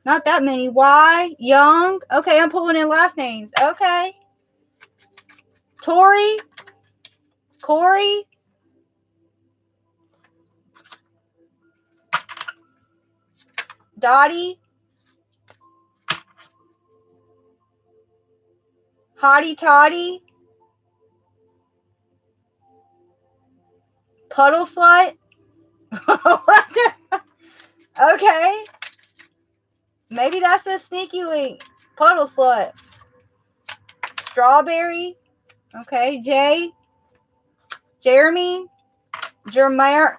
Not that many. Y, Young. Okay, I'm pulling in last names. Okay. Tori, Corey, Dottie, Hottie Toddy, Puddle Slut. Okay. Maybe that's a sneaky link. Puddle Slut. Strawberry. Okay. Jay. Jeremy. Jamal.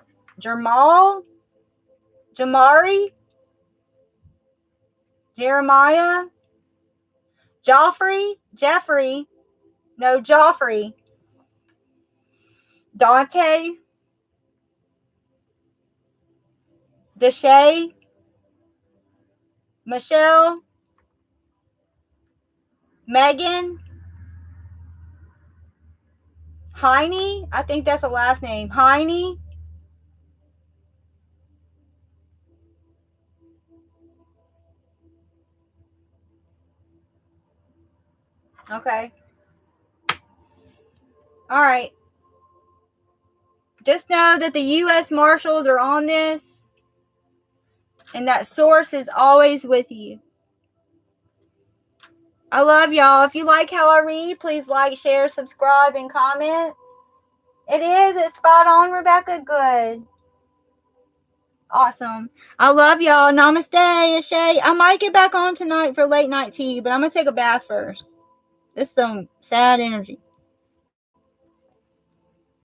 Jamari. Jeremiah. Jeffrey. No, Joffrey. Dante. Deshay. Michelle. Megan. Heine. I think that's a last name. Heine. Okay. All right. Just know that the U.S. Marshals are on this. And that source is always with you. I love y'all. If you like how I read, please like, share, subscribe, and comment. It is. It's spot on, Rebecca. Good. Awesome. I love y'all. Namaste, Ashay. I might get back on tonight for late night tea, but I'm going to take a bath first. This is some sad energy.